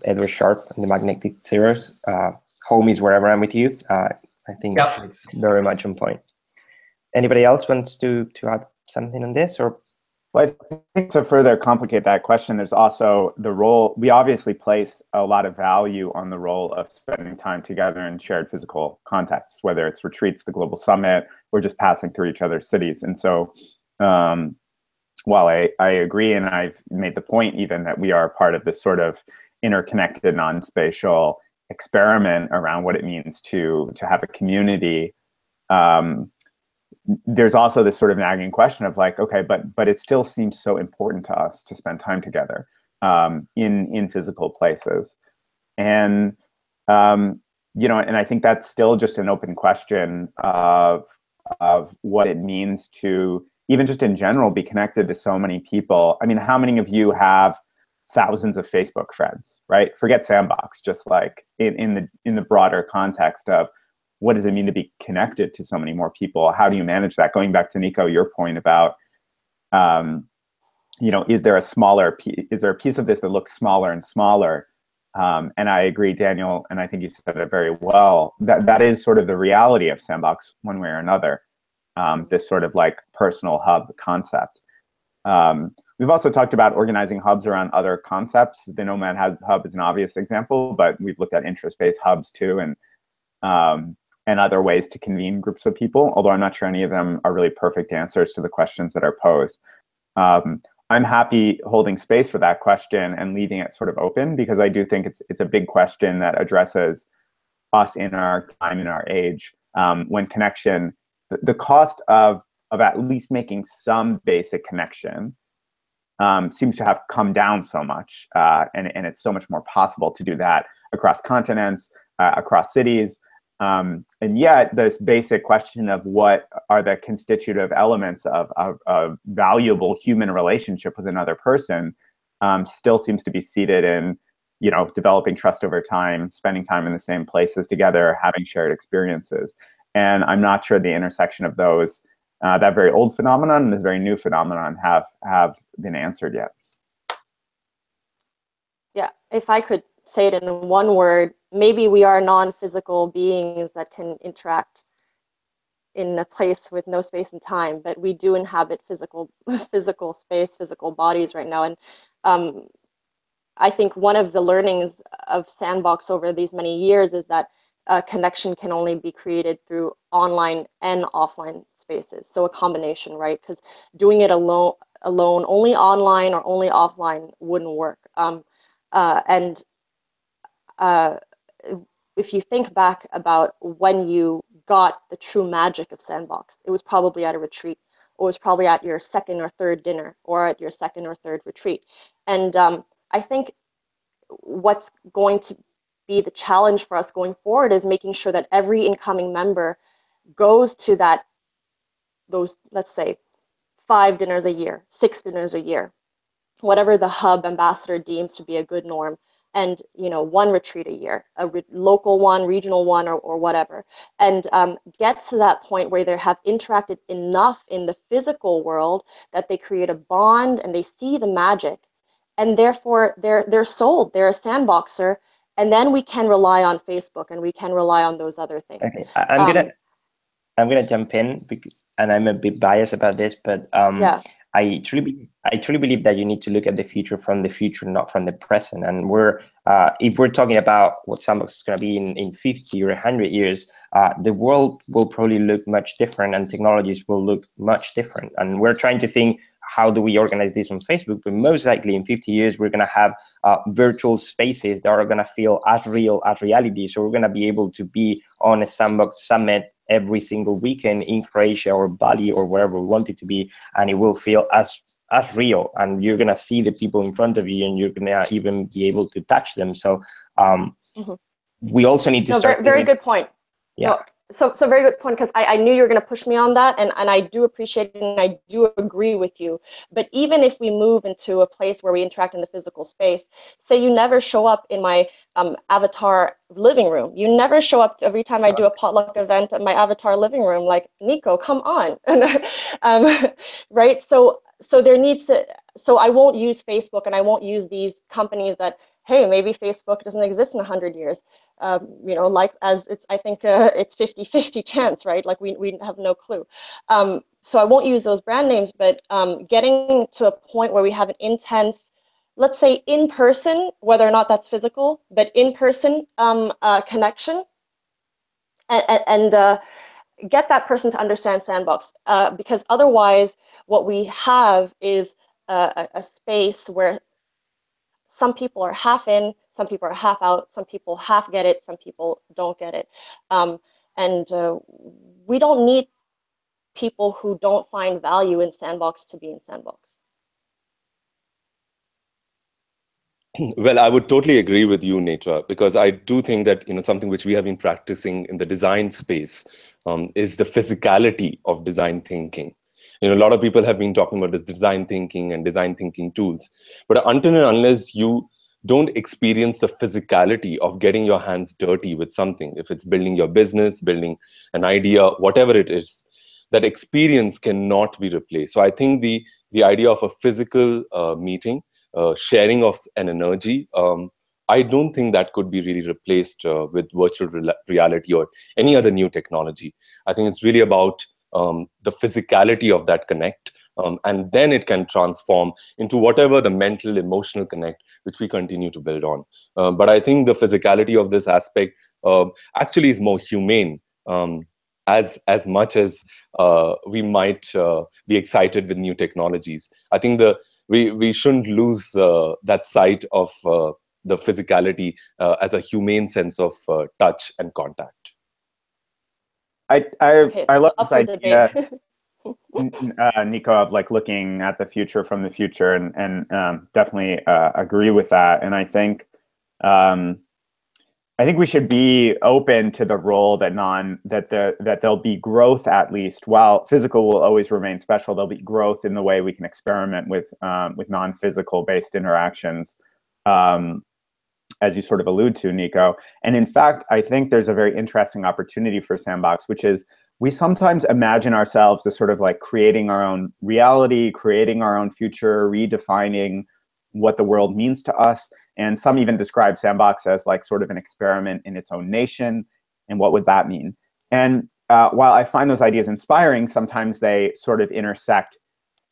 S2: Edward Sharpe and the Magnetic Zeros, Home is Wherever I'm With You. I think it's very much on point. Anybody else wants to add something on this? Or?
S3: Well, I think to further complicate that question, there's also the role. We obviously place a lot of value on the role of spending time together in shared physical contexts, whether it's retreats, the Global Summit, or just passing through each other's cities. And so while I agree, and I've made the point even that we are part of this sort of interconnected non-spatial experiment around what it means to have a community, there's also this sort of nagging question of like, okay, but it still seems so important to us to spend time together in physical places, and and I think that's still just an open question of what it means to even just in general be connected to so many people. I mean, how many of you have thousands of Facebook friends, right? Forget Sandbox, just like in the broader context of what does it mean to be connected to so many more people? How do you manage that? Going back to Nico, your point about, is there a piece of this that looks smaller and smaller? And I agree, Daniel, and I think you said it very well, that is sort of the reality of Sandbox one way or another, this sort of like personal hub concept. We've also talked about organizing hubs around other concepts. The Nomad Hub is an obvious example, but we've looked at interest-based hubs too, and other ways to convene groups of people, although I'm not sure any of them are really perfect answers to the questions that are posed. I'm happy holding space for that question and leaving it sort of open, because I do think it's a big question that addresses us in our time, in our age, when connection, the cost of at least making some basic connection seems to have come down so much, and it's so much more possible to do that across continents, across cities. And yet this basic question of what are the constitutive elements of a valuable human relationship with another person still seems to be seated in, developing trust over time, spending time in the same places together, having shared experiences. And I'm not sure the intersection of those, that very old phenomenon and this very new phenomenon have been answered yet.
S5: Yeah, if I could say it in one word, maybe we are non-physical beings that can interact in a place with no space and time, but we do inhabit physical space, physical bodies right now. And I think one of the learnings of Sandbox over these many years is that connection can only be created through online and offline spaces. So a combination, right? Because doing it alone, only online or only offline wouldn't work. If you think back about when you got the true magic of Sandbox, it was probably at a retreat, or it was probably at your second or third dinner, or at your second or third retreat. And I think what's going to be the challenge for us going forward is making sure that every incoming member goes to those, let's say, 5 dinners a year, 6 dinners a year, whatever the hub ambassador deems to be a good norm, and 1 retreat a year, a local one, regional one, or whatever, and get to that point where they have interacted enough in the physical world that they create a bond and they see the magic, and therefore they're sold. They're a sandboxer, and then we can rely on Facebook and we can rely on those other things.
S2: Okay. I'm gonna jump in, and I'm a bit biased about this, but
S5: yeah.
S2: I truly believe that you need to look at the future from the future, not from the present. And if we're talking about what Sandbox is going to be in 50 or 100 years, the world will probably look much different, and technologies will look much different. And we're trying to think, how do we organize this on Facebook? But most likely in 50 years, we're going to have virtual spaces that are going to feel as real as reality. So we're going to be able to be on a Sandbox summit every single weekend in Croatia or Bali or wherever we want it to be, and it will feel as real, and you're gonna see the people in front of you, and you're gonna even be able to touch them. So we also need to start.
S5: Very good point.
S2: Yeah.
S5: No, so very good point, because I knew you were going to push me on that, and I do appreciate it, and I do agree with you. But even if we move into a place where we interact in the physical space, say you never show up in my avatar living room, you never show up every time I do a potluck event at my avatar living room, like, Nico, come on. Right? So there needs to, so I won't use Facebook, and I won't use these companies that, hey, maybe Facebook doesn't exist in 100 years. Like, as it's, I think it's 50-50 chance, right? Like we have no clue. So I won't use those brand names, but getting to a point where we have an intense, let's say in person, whether or not that's physical, but in person connection, and get that person to understand Sandbox, because otherwise what we have is a space where some people are half in, some people are half out, some people half get it, some people don't get it. And we don't need people who don't find value in Sandbox to be in Sandbox.
S4: Well, I would totally agree with you, Netra, because I do think that something which we have been practicing in the design space is the physicality of design thinking. A lot of people have been talking about this design thinking and design thinking tools, but until and unless you don't experience the physicality of getting your hands dirty with something, if it's building your business, building an idea, whatever it is, that experience cannot be replaced. So I think the idea of a physical meeting, sharing of an energy, I don't think that could be really replaced with virtual reality or any other new technology. I think it's really about the physicality of that connect, and then it can transform into whatever the mental, emotional connect which we continue to build on. But I think the physicality of this aspect actually is more humane, as much as we might be excited with new technologies. I think we shouldn't lose that sight of the physicality as a humane sense of touch and contact.
S3: I love this idea, Nico, of like looking at the future from the future, and definitely agree with that. And I think we should be open to the role that there'll be growth, at least. While physical will always remain special, there'll be growth in the way we can experiment with non-physical based interactions, as you sort of allude to, Nico. And in fact, I think there's a very interesting opportunity for Sandbox, which is we sometimes imagine ourselves as sort of like creating our own reality, creating our own future, redefining what the world means to us. And some even describe Sandbox as like sort of an experiment in its own nation. And what would that mean? And while I find those ideas inspiring, sometimes they sort of intersect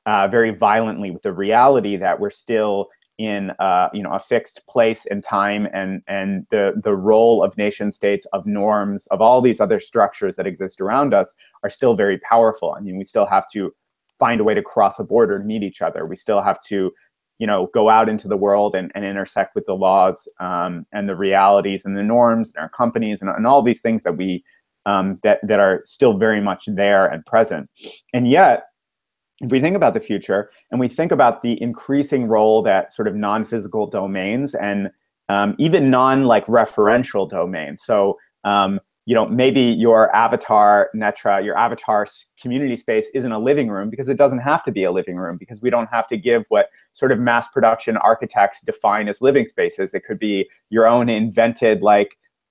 S3: very violently with the reality that we're still in a fixed place and time, and the role of nation states, of norms, of all these other structures that exist around us are still very powerful. I mean, we still have to find a way to cross a border to meet each other. We still have to, go out into the world and intersect with the laws and the realities and the norms and our companies and all these things that we that are still very much there and present. And yet, if we think about the future and we think about the increasing role that sort of non-physical domains and even referential domains, so maybe your avatar Netra, your avatar community space isn't a living room, because it doesn't have to be a living room, because we don't have to give what sort of mass production architects define as living spaces. It could be your own invented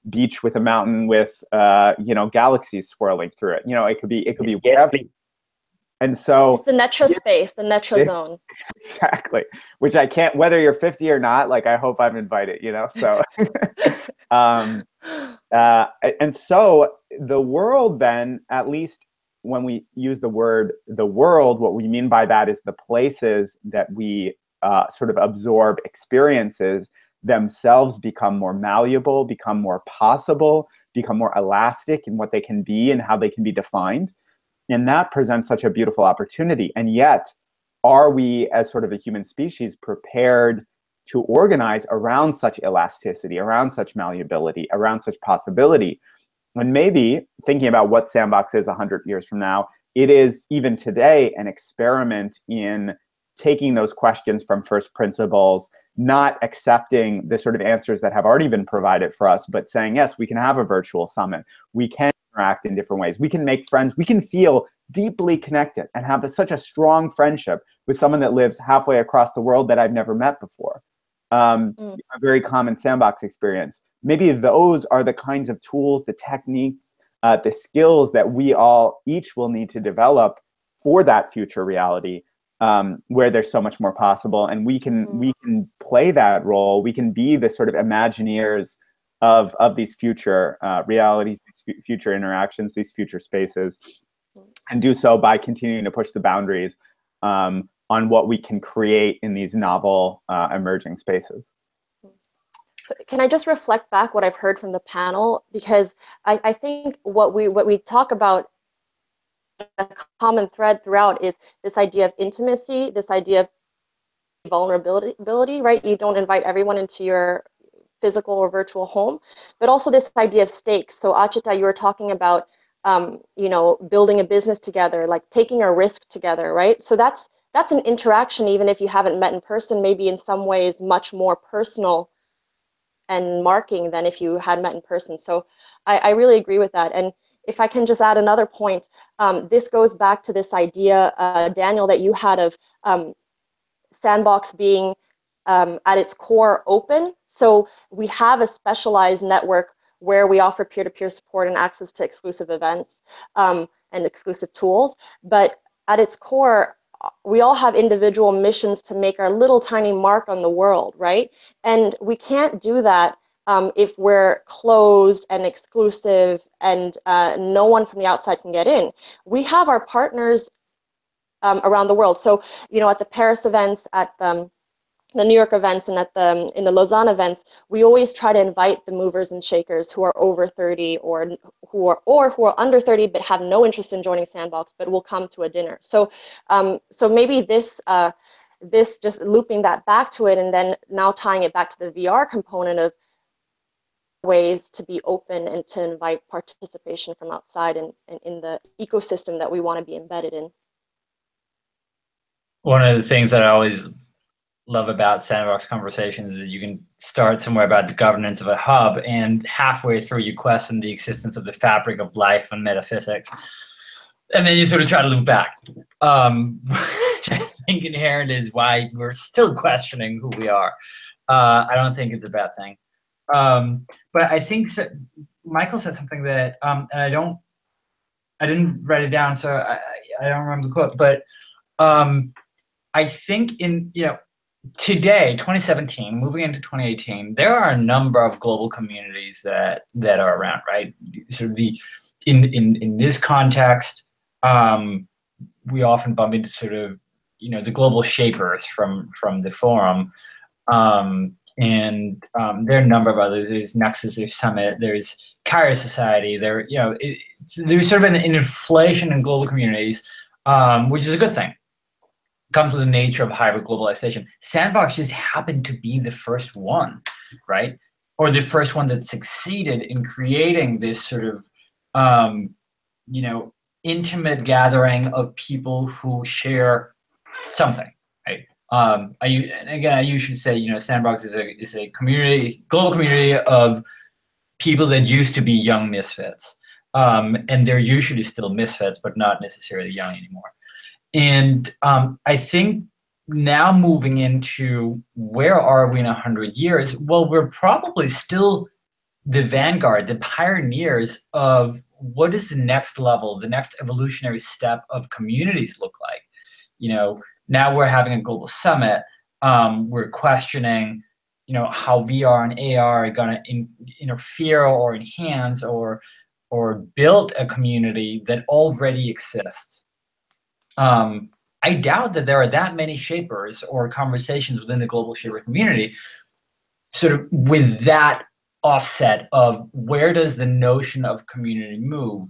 S3: beach with a mountain with galaxies swirling through it. It could be whatever. And so
S5: it's the Netra space, the Netra zone.
S3: Exactly. Which I can't, whether you're 50 or not, I hope I'm invited, so. And so the world then, at least when we use the word the world, what we mean by that is the places that we sort of absorb experiences themselves become more malleable, become more possible, become more elastic in what they can be and how they can be defined. And that presents such a beautiful opportunity. And yet, are we, as sort of a human species, prepared to organize around such elasticity, around such malleability, around such possibility? And maybe thinking about what Sandbox is 100 years from now, it is even today an experiment in taking those questions from first principles, not accepting the sort of answers that have already been provided for us, but saying, yes, we can have a virtual summit. We can interact in different ways. We can make friends. We can feel deeply connected and have such a strong friendship with someone that lives halfway across the world that I've never met before. A very common Sandbox experience. Maybe those are the kinds of tools, the techniques, the skills that we all each will need to develop for that future reality, where there's so much more possible, and we can play that role. We can be the sort of Imagineers of these future realities, these future interactions, these future spaces, and do so by continuing to push the boundaries on what we can create in these novel emerging spaces.
S5: So can I just reflect back what I've heard from the panel? Because I think what we talk about, a common thread throughout, is this idea of intimacy, this idea of vulnerability, right? You don't invite everyone into your physical or virtual home, but also this idea of stakes. So Achita, you were talking about building a business together, taking a risk together, right? So that's an interaction, even if you haven't met in person, maybe in some ways much more personal and marking than if you had met in person. So I really agree with that. And if I can just add another point, this goes back to this idea, Daniel, that you had of Sandbox being at its core open. So we have a specialized network where we offer peer-to-peer support and access to exclusive events and exclusive tools. But at its core, we all have individual missions to make our little tiny mark on the world, right? And we can't do that if we're closed and exclusive and no one from the outside can get in. We have our partners around the world. So, at the Paris events, at the New York events, and in the Lausanne events, we always try to invite the movers and shakers who are over 30 or who are under 30 but have no interest in joining Sandbox but will come to a dinner. So so maybe this just looping that back to it, and then now tying it back to the VR component of ways to be open and to invite participation from outside and in the ecosystem that we want to be embedded in.
S1: One of the things that I always love about Sandbox conversations is that you can start somewhere about the governance of a hub, and halfway through you question the existence of the fabric of life and metaphysics, and then you sort of try to loop back, which I think inherent is why we're still questioning who we are. I don't think it's a bad thing, but I think Michael said something that and I didn't write it down, so I don't remember the quote, but I think today, 2017, moving into 2018, there are a number of global communities that are around, right? Sort of the in this context, we often bump into sort of, the global shapers from the forum. And there are a number of others. There's Nexus, there's Summit, there's Kairos Society. There's sort of an inflation in global communities, which is a good thing. Comes with the nature of hybrid globalization. Sandbox just happened to be the first one, right? Or the first one that succeeded in creating this sort of, intimate gathering of people who share something, right? I usually say, Sandbox is a community, global community of people that used to be young misfits, and they're usually still misfits, but not necessarily young anymore. And I think now moving into where are we in 100 years? Well, we're probably still the vanguard, the pioneers of what is the next level, the next evolutionary step of communities look like. Now we're having a global summit. We're questioning, how VR and AR are going to interfere or enhance or build a community that already exists. I doubt that there are that many shapers or conversations within the global shaper community sort of with that offset of where does the notion of community move.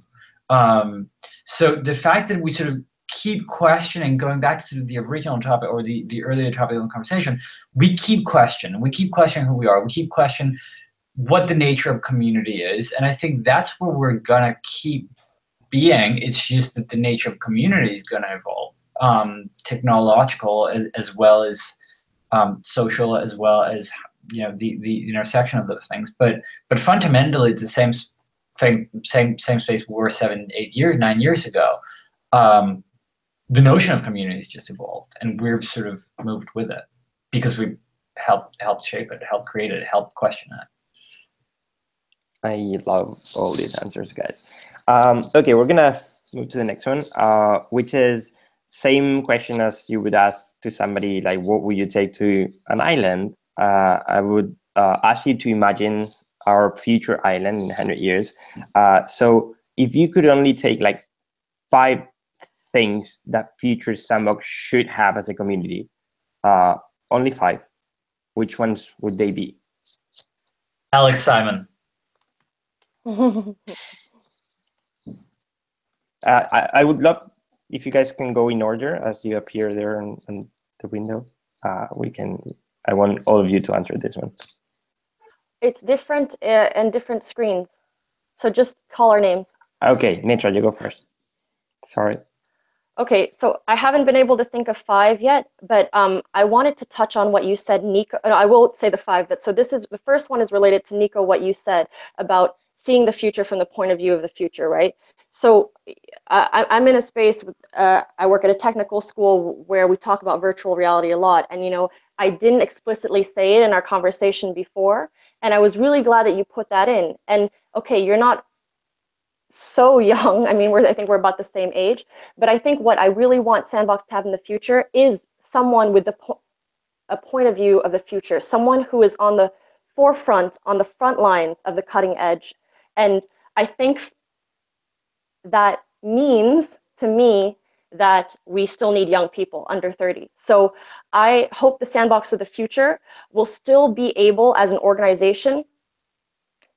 S1: So the fact that we sort of keep questioning, going back to sort of the original topic or the earlier topic of the conversation, we keep questioning who we are, we keep questioning what the nature of community is. And I think that's where we're gonna keep being. It's just that the nature of community is going to evolve, technological as well as social, as well as the intersection of those things. But fundamentally, it's the same space we were 9 years ago. The notion of community has just evolved, and we've sort of moved with it because we helped shape it, helped create it, helped question it.
S2: I love all these answers, guys. Okay, we're gonna move to the next one, which is same question as you would ask to somebody like, what would you take to an island? I would ask you to imagine our future island in 100 years. So if you could only take like 5 things that future Sandbox should have as a community, only 5, which ones would they be?
S1: Alex Simon.
S2: I would love if you guys can go in order as you appear there on the window. I want all of you to answer this one.
S5: It's different and different screens. So just call our names.
S2: Okay, Nitra, you go first. Sorry.
S5: Okay, so I haven't been able to think of 5 yet, but I wanted to touch on what you said, Nico. No, I will say the 5. But so the first one is related to Nico, what you said about seeing the future from the point of view of the future, right? So I'm in a space, I work at a technical school where we talk about virtual reality a lot. And, I didn't explicitly say it in our conversation before. And I was really glad that you put that in. And okay, you're not so young. I mean, I think we're about the same age. But I think what I really want Sandbox to have in the future is someone with a point of view of the future, someone who is on the forefront, on the front lines of the cutting edge. And I think that means to me that we still need young people under 30. So I hope the Sandbox of the future will still be able as an organization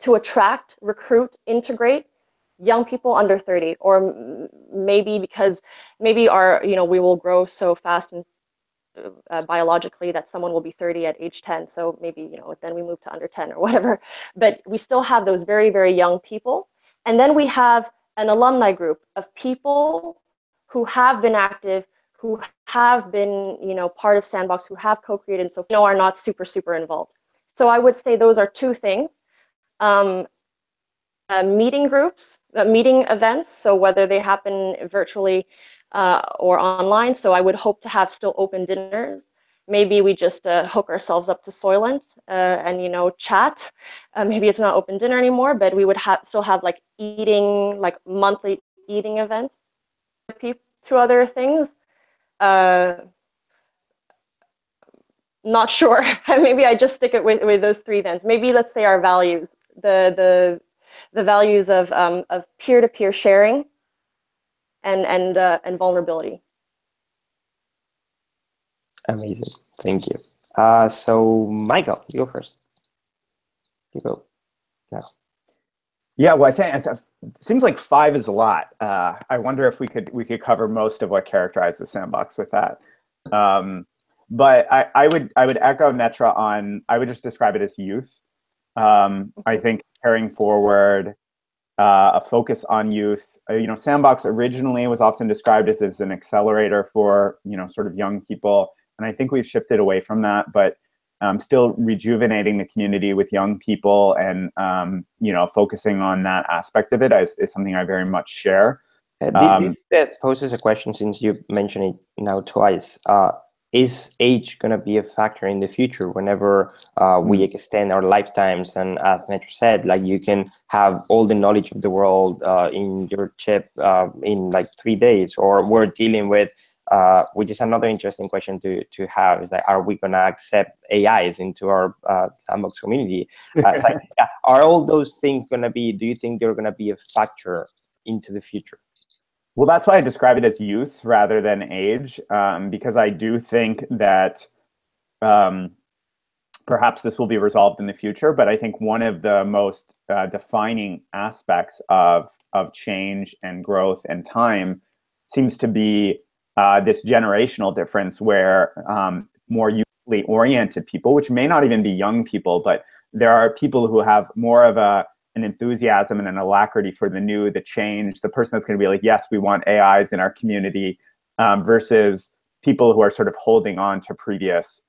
S5: to attract, recruit, integrate young people under 30, or maybe because maybe we will grow so fast and biologically that someone will be 30 at age 10. So maybe, then we move to under 10 or whatever. But we still have those very, very young people. And then we have an alumni group of people who have been active, who have been, part of Sandbox, who have co-created, and so are not super, super involved. So I would say those are 2 things. Meeting groups, meeting events, so whether they happen virtually or online. So I would hope to have still open dinners. Maybe we just hook ourselves up to Soylent and chat. Maybe it's not open dinner anymore, but we would still have like eating, like monthly eating events. 2 other things. Not sure. Maybe I just stick it with those 3 then. Maybe let's say our values. the values of peer-to-peer sharing and vulnerability.
S2: Amazing. Thank you. So Michael, you go first. You go now.
S3: Yeah, well, I think it seems like 5 is a lot. I wonder if we could cover most of what characterizes Sandbox with that. But I would echo Netra on. I would just describe it as youth. I think carrying forward a focus on youth. Sandbox originally was often described as an accelerator for sort of young people, and I think we've shifted away from that, but still rejuvenating the community with young people and focusing on that aspect of it is something I very much share.
S2: This poses a question, since you mentioned it now twice. Is age going to be a factor in the future whenever we extend our lifetimes? And as Netra said, like, you can have all the knowledge of the world in your chip in like 3 days, or we're dealing with, which is another interesting question to have, is that, are we going to accept AIs into our Sandbox community? Are all those things going to be, do you think they're going to be a factor into the future?
S3: Well, that's why I describe it as youth rather than age, because I do think that perhaps this will be resolved in the future. But I think one of the most defining aspects of change and growth and time seems to be this generational difference, where more youthfully oriented people, which may not even be young people, but there are people who have more of an enthusiasm and an alacrity for the new, the change, the person that's going to be like, yes, we want AIs in our community, versus people who are sort of holding on to previous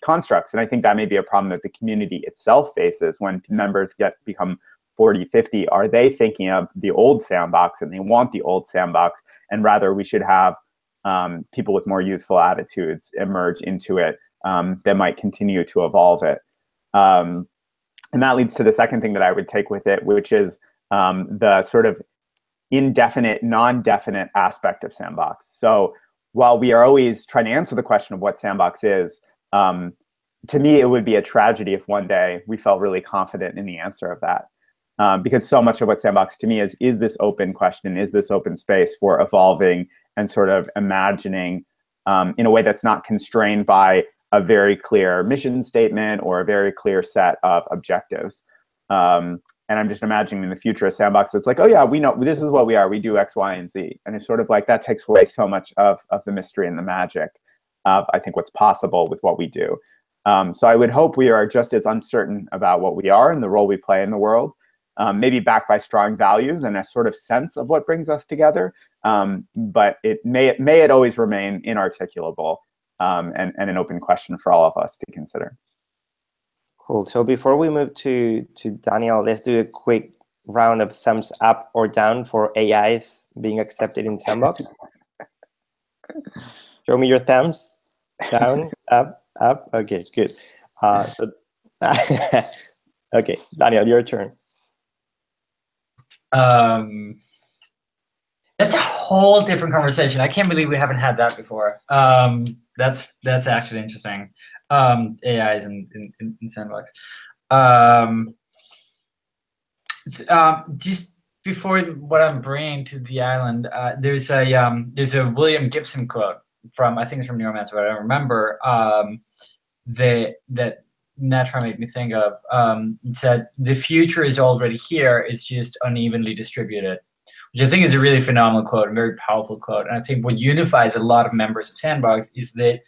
S3: constructs. And I think that may be a problem that the community itself faces when members become 40, 50. Are they thinking of the old Sandbox and they want the old Sandbox, and rather we should have people with more youthful attitudes emerge into it that might continue to evolve it. And that leads to the second thing that I would take with it, which is the sort of indefinite, non-definite aspect of Sandbox. So while we are always trying to answer the question of what Sandbox is, to me, it would be a tragedy if one day we felt really confident in the answer of that. Because so much of what Sandbox to me is this open question, is this open space for evolving and sort of imagining in a way that's not constrained by a very clear mission statement or a very clear set of objectives. And I'm just imagining in the future a Sandbox that's like, oh yeah, we know this is what we are. We do X, Y, and Z. And it's sort of like that takes away so much of the mystery and the magic of, I think, what's possible with what we do. So I would hope we are just as uncertain about what we are and the role we play in the world, maybe backed by strong values and a sort of sense of what brings us together. But may it always remain inarticulable. And an open question for all of us to consider.
S2: Cool. So before we move to Daniel, let's do a quick round of thumbs up or down for AIs being accepted in Sandbox. Show me your thumbs. Down, up, up. Okay, good. Okay, Daniel, your turn.
S1: That's a whole different conversation. I can't believe we haven't had that before. That's actually interesting. AIs in Sandbox. Just before what I'm bringing to the island, there's a William Gibson quote from, I think it's from Neuromancer, but I don't remember, that Netra made me think of. It said, "The future is already here. It's just unevenly distributed." Which I think is a really phenomenal quote, a very powerful quote. And I think what unifies a lot of members of Sandbox is that,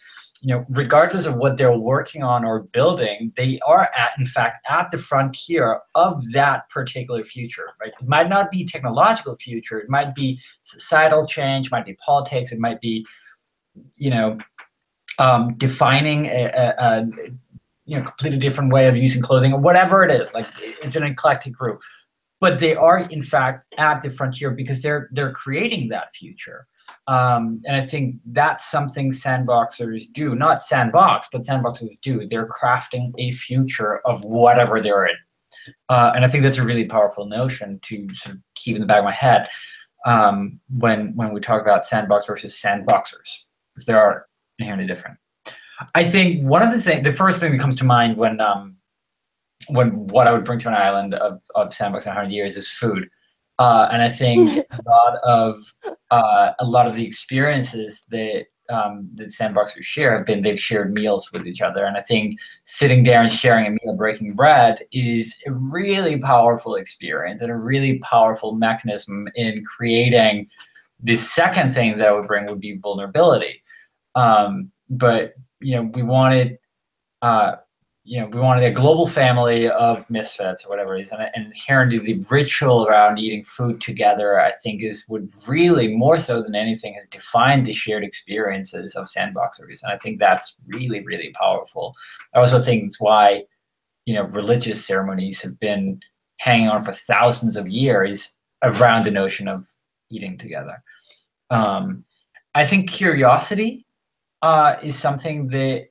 S1: regardless of what they're working on or building, they are in fact at the frontier of that particular future, right? It might not be technological future, it might be societal change, it might be politics, it might be, defining a completely different way of using clothing, or whatever it is. Like, it's an eclectic group. But they are, in fact, at the frontier because they're creating that future. And I think that's something Sandboxers do. Not Sandbox, but Sandboxers do. They're crafting a future of whatever they're in. And I think that's a really powerful notion to sort of keep in the back of my head when we talk about Sandbox versus Sandboxers, because they are inherently different. I think one of the first thing that comes to mind when what I would bring to an island of Sandbox in 100 years is food. And I think a lot of the experiences that that Sandboxers share have been they've shared meals with each other. And I think sitting there and sharing a meal, breaking bread, is a really powerful experience and a really powerful mechanism in creating the second thing that I would bring would be vulnerability. But we wanted we wanted a global family of misfits or whatever it is, and inherently the ritual around eating food together, I think, is what really, more so than anything, has defined the shared experiences of Sandboxers, and I think that's really, really powerful. I also think it's why religious ceremonies have been hanging on for thousands of years around the notion of eating together. I think curiosity is something that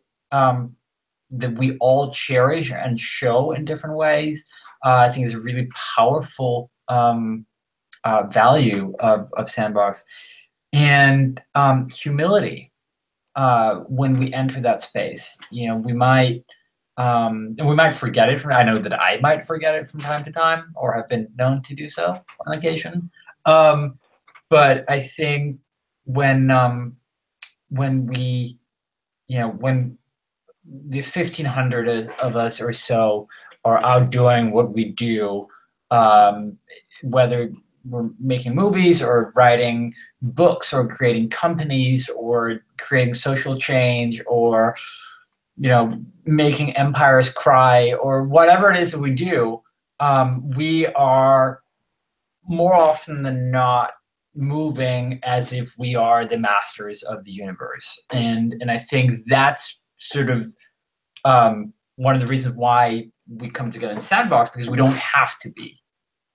S1: that we all cherish and show in different ways. I think is a really powerful value of Sandbox. And humility when we enter that space. We might forget it I know that I might forget it from time to time, or have been known to do so on occasion. But I think when we, when the 1,500 of us or so are out doing what we do, whether we're making movies or writing books or creating companies or creating social change or making empires cry or whatever it is that we do, we are more often than not moving as if we are the masters of the universe. And I think that's sort of one of the reasons why we come together in Sandbox, because we don't have to be,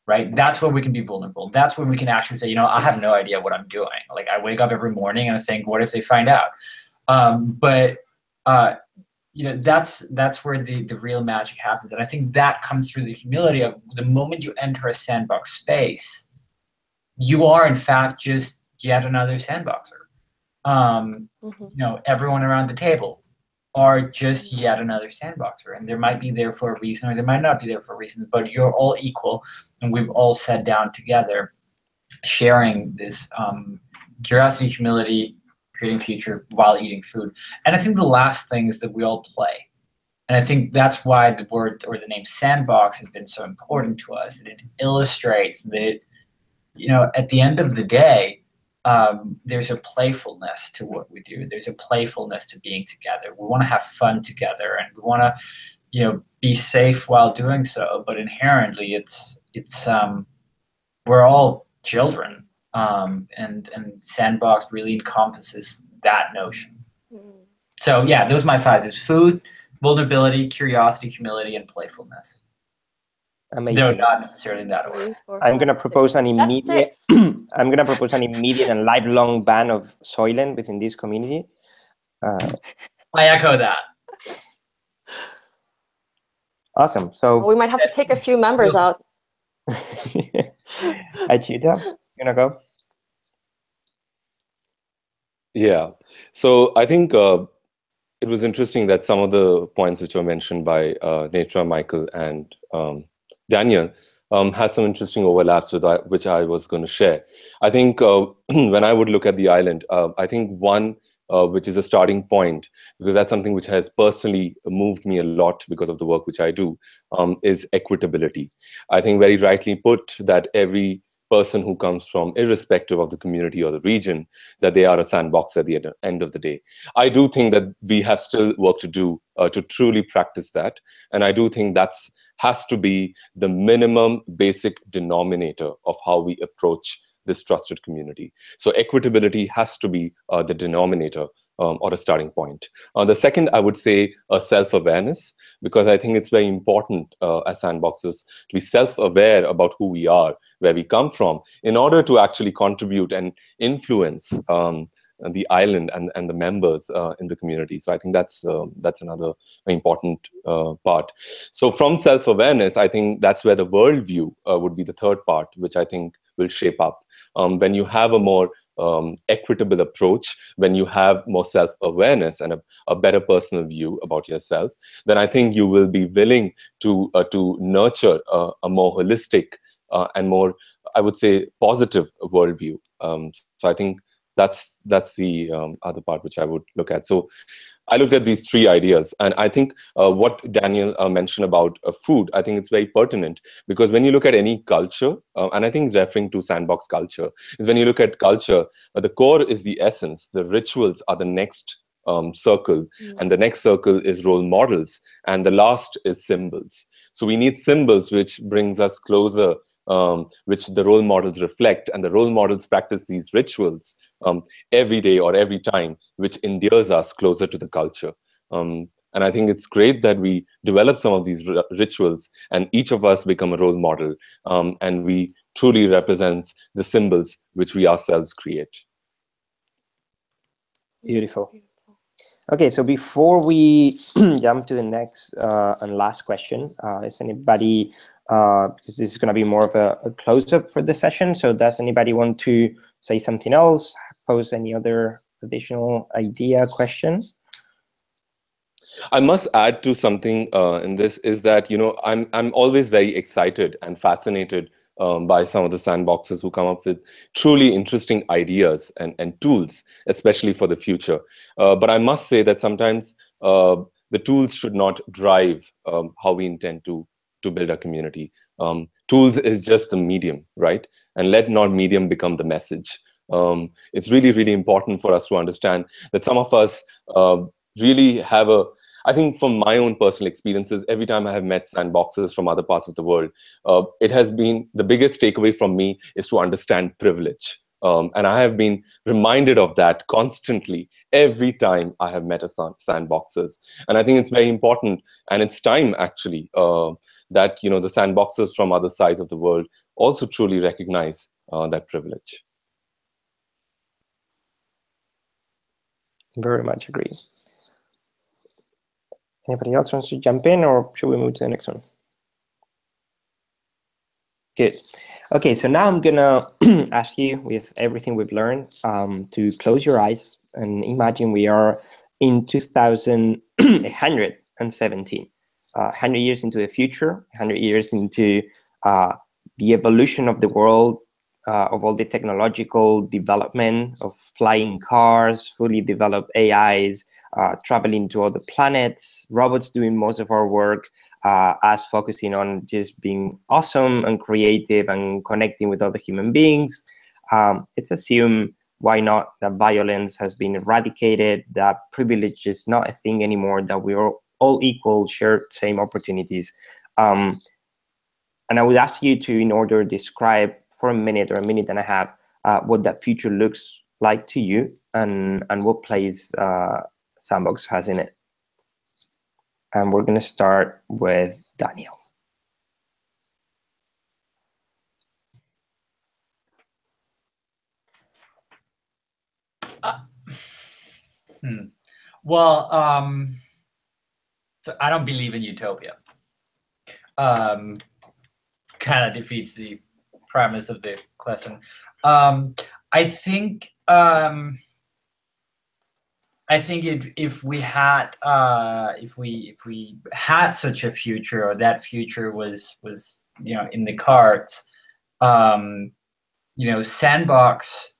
S1: right? That's where we can be vulnerable. That's where we can actually say, I have no idea what I'm doing. Like, I wake up every morning and I think, what if they find out? But that's where the real magic happens. And I think that comes through the humility of the moment you enter a Sandbox space, you are in fact just yet another Sandboxer. Everyone around the table are just yet another Sandboxer, and they might be there for a reason or they might not be there for a reason, but you're all equal, and we've all sat down together sharing this curiosity, humility, creating future while eating food. And I think the last thing is that we all play. And I think that's why the word or the name Sandbox has been so important to us. And it illustrates that, at the end of the day, there's a playfulness to what we do. There's a playfulness to being together. We want to have fun together, and we want to, be safe while doing so. But inherently, it's we're all children, and Sandbox really encompasses that notion. So yeah, those are my fives: is food, vulnerability, curiosity, humility, and playfulness.
S2: Amazing.
S1: Though not necessarily in that order.
S2: I'm going to propose an immediate. I'm going to propose an immediate and lifelong ban of Soylent within this community.
S1: I echo that.
S2: Awesome. So
S5: we might have to kick a few members out.
S2: Achita, you gonna go?
S4: Yeah. So I think it was interesting that some of the points which were mentioned by Netra, Michael, and Daniel has some interesting overlaps with which I was going to share. I think when I would look at the island, I think one which is a starting point, because that's something which has personally moved me a lot because of the work which I do, is equitability. I think very rightly put that every person who comes from, irrespective of the community or the region, that they are a sandbox at the end of the day. I do think that we have still work to do to truly practice that. And I do think that's has to be the minimum basic denominator of how we approach this trusted community. So equitability has to be the denominator or a starting point. The second, I would say, self-awareness, because I think it's very important as sandboxes to be self-aware about who we are, where we come from, in order to actually contribute and influence the island and the members in the community. So I think that's another very important part. So from self-awareness, I think that's where the worldview would be the third part, which I think will shape up. When you have a more equitable approach, when you have more self-awareness and a better personal view about yourself, then I think you will be willing to nurture a more holistic and more, I would say, positive worldview. So I think that's the other part which I would look at. So I looked at these three ideas, and I think what Daniel mentioned about food, I think it's very pertinent, because when you look at any culture, and I think he's referring to sandbox culture, is when you look at culture, the core is the essence, the rituals are the next circle, and the next circle is role models, and the last is symbols. So we need symbols which brings us closer, which the role models reflect, and the role models practice these rituals every day or every time, which endears us closer to the culture. And I think it's great that we develop some of these rituals, and each of us become a role model, and we truly represents the symbols which we ourselves create.
S2: Beautiful. Okay, so before we jump to the next and last question, is anybody, because this is going to be more of a close-up for the session, so does anybody want to say something else, pose any other additional idea, question?
S4: I must add to something in this, is that, you know, I'm always very excited and fascinated by some of the sandboxes who come up with truly interesting ideas and tools, especially for the future. But I must say that sometimes the tools should not drive how we intend to build a community. Tools is just the medium, right? And let not medium become the message. It's really, really important for us to understand that some of us really have I think from my own personal experiences, every time I have met sandboxes from other parts of the world, it has been the biggest takeaway from me is to understand privilege. And I have been reminded of that constantly every time I have met a sandboxes. And I think it's very important, and it's time actually that, you know, the sandboxes from other sides of the world also truly recognize that privilege.
S2: Very much agree. Anybody else wants to jump in, or should we move to the next one? Good. Okay, so now I'm gonna ask you, with everything we've learned, to close your eyes and imagine we are in 2117, 100 years into the future, 100 years into the evolution of the world, of all the technological development of flying cars, fully developed AIs, traveling to other planets, robots doing most of our work, us focusing on just being awesome and creative and connecting with other human beings. It's assumed, why not, that violence has been eradicated, that privilege is not a thing anymore, that we are all equal, share same opportunities. And I would ask you to, in order, describe for a minute or a minute and a half what that future looks like to you, and what place Sandbox has in it. And we're going to start with Daniel.
S1: Well, so I don't believe in utopia. Kind of defeats the premise of the question. I think if we had such a future, or that future was in the cards, Sandbox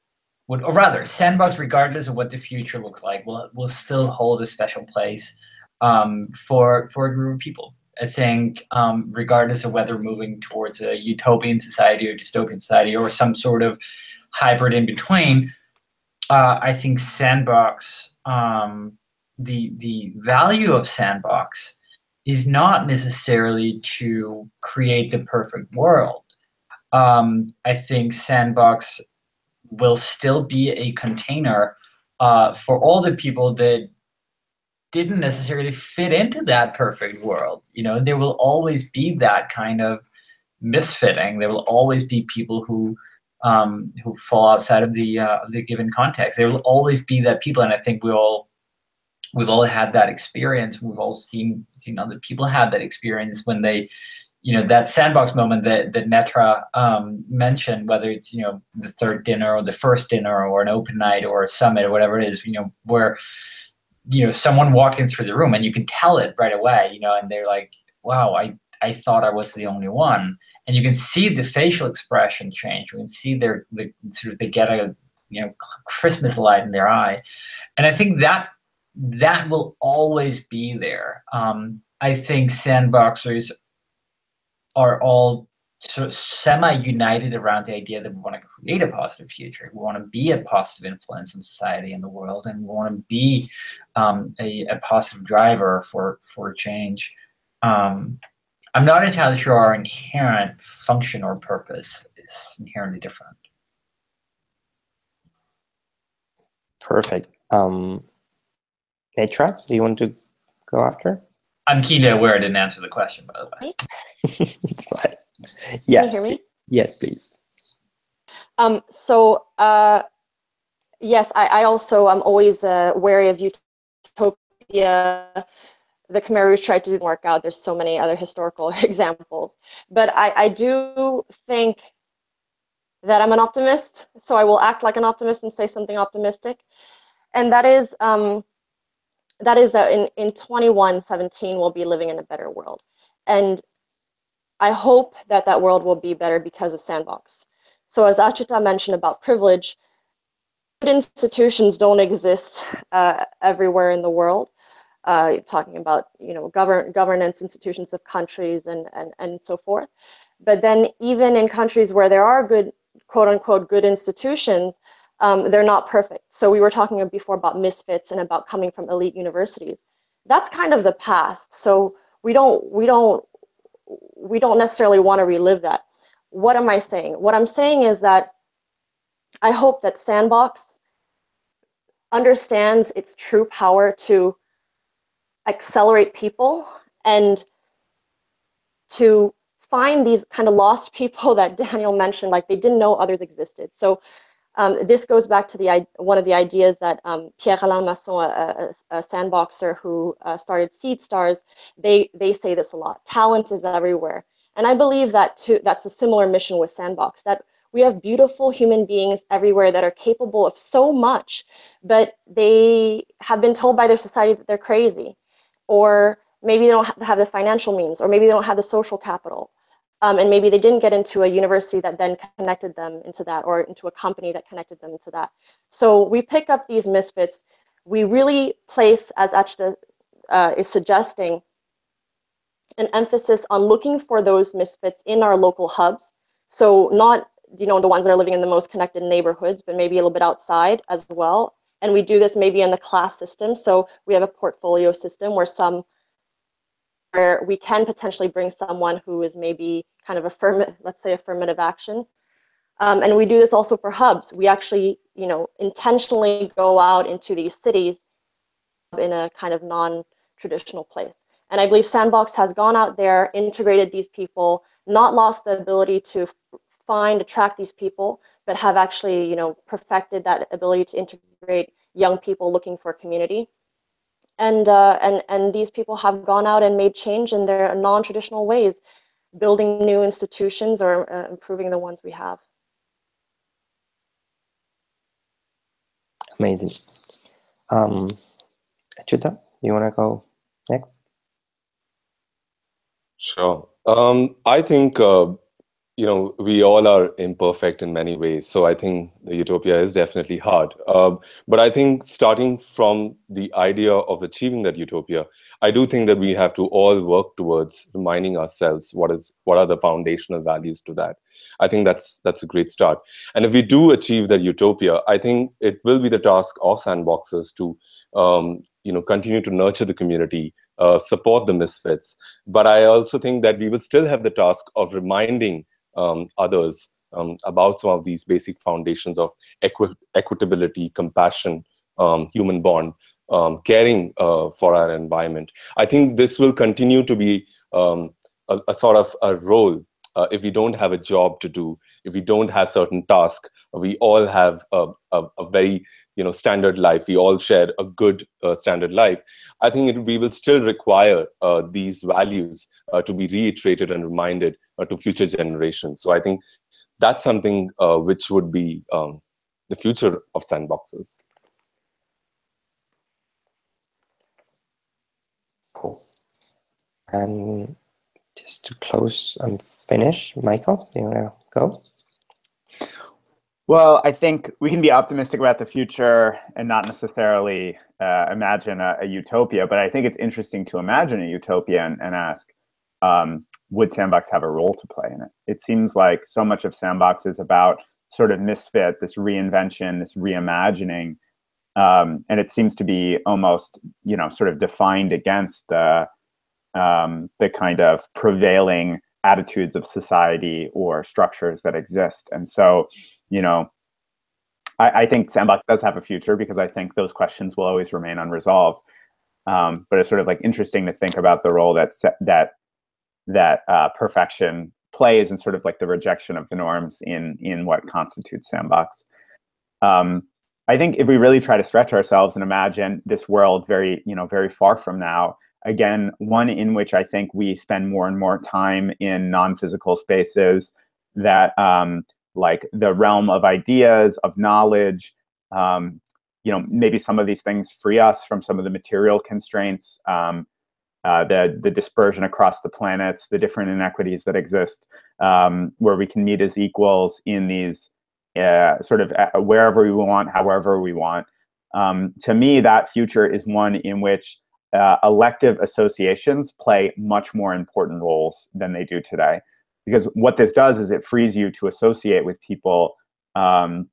S1: would, or rather, Sandbox, regardless of what the future looks like, will still hold a special place for a group of people. I think regardless of whether moving towards a utopian society or dystopian society or some sort of hybrid in between, I think Sandbox, the value of Sandbox is not necessarily to create the perfect world. I think Sandbox will still be a container for all the people that didn't necessarily fit into that perfect world. There will always be that kind of misfitting. There will always be people who fall outside of the given context. There will always be that people, and I think we've all had that experience. We've all seen other people have that experience when they that sandbox moment that Netra mentioned, whether it's, the third dinner or the first dinner or an open night or a summit or whatever it is, where, someone walking through the room and you can tell it right away, and they're like, wow, I thought I was the only one. And you can see the facial expression change. You can see they get a, Christmas light in their eye. And I think that will always be there. I think sandboxers are all sort of semi-united around the idea that we want to create a positive future. We want to be a positive influence in society and the world, and we want to be a positive driver for change. I'm not entirely sure our inherent function or purpose is inherently different.
S2: Perfect. Netra, do you want to go after?
S1: I'm keen to where I didn't answer the question, by the way.
S2: It's fine. Yeah.
S5: Can you hear me?
S2: Yes, please.
S5: Yes, I also am always wary of utopia. The Khmer Rouge tried to work out. There's so many other historical examples. But I do think that I'm an optimist, so I will act like an optimist and say something optimistic. And that is that in 2117, we'll be living in a better world. And I hope that that world will be better because of Sandbox. So as Achita mentioned about privilege, good institutions don't exist everywhere in the world. Talking about governance institutions of countries and so forth. But then even in countries where there are good, quote unquote, good institutions, they're not perfect. So we were talking before about misfits and about coming from elite universities. That's kind of the past. So we don't necessarily want to relive that. What am I saying? What I'm saying is that I hope that Sandbox understands its true power to accelerate people and to find these kind of lost people that Daniel mentioned, like they didn't know others existed. So this goes back to one of the ideas that Pierre-Alain Masson, a sandboxer who started Seed Stars, they say this a lot. Talent is everywhere. And I believe that too, that's a similar mission with Sandbox, that we have beautiful human beings everywhere that are capable of so much, but they have been told by their society that they're crazy, or maybe they don't have the financial means, or maybe they don't have the social capital. And maybe they didn't get into a university that then connected them into that, or into a company that connected them into that. So we pick up these misfits. We really place, as Achta is suggesting, an emphasis on looking for those misfits in our local hubs. So not the ones that are living in the most connected neighborhoods, but maybe a little bit outside as well. And we do this maybe in the class system. So we have a portfolio system where we can potentially bring someone who is maybe kind of affirmative action. And we do this also for hubs. We actually, intentionally go out into these cities in a kind of non-traditional place. And I believe Sandbox has gone out there, integrated these people, not lost the ability to attract these people, but have actually, perfected that ability to integrate young people looking for a community. And these people have gone out and made change in their non-traditional ways, building new institutions or improving the ones we have.
S2: Amazing. Achita, you want to go next?
S4: Sure. I think, we all are imperfect in many ways. So I think the utopia is definitely hard. But I think starting from the idea of achieving that utopia, I do think that we have to all work towards reminding ourselves what are the foundational values to that. I think that's a great start. And if we do achieve that utopia, I think it will be the task of sandboxers to continue to nurture the community, support the misfits. But I also think that we will still have the task of reminding others about some of these basic foundations of equitability, compassion, human bond, caring for our environment. I think this will continue to be a sort of a role if we don't have a job to do, if we don't have certain tasks, we all have a very standard life. We all share a good standard life. I think we will still require these values to be reiterated and reminded to future generations. So I think that's something which would be the future of sandboxes.
S2: Cool. And just to close and finish, Michael, do you want to go?
S3: Well, I think we can be optimistic about the future and not necessarily imagine a utopia, but I think it's interesting to imagine a utopia and ask, would Sandbox have a role to play in it? It seems like so much of Sandbox is about sort of misfit, this reinvention, this reimagining, and it seems to be almost, sort of defined against the kind of prevailing attitudes of society or structures that exist. And so, I think Sandbox does have a future because I think those questions will always remain unresolved. But it's sort of like interesting to think about the role that perfection plays and sort of like the rejection of the norms in what constitutes Sandbox. I think if we really try to stretch ourselves and imagine this world very far from now, again, one in which I think we spend more and more time in non-physical spaces that like the realm of ideas, of knowledge, maybe some of these things free us from some of the material constraints, the dispersion across the planets, the different inequities that exist, where we can meet as equals in these sort of wherever we want, however we want. To me, that future is one in which elective associations play much more important roles than they do today. Because what this does is it frees you to associate with people in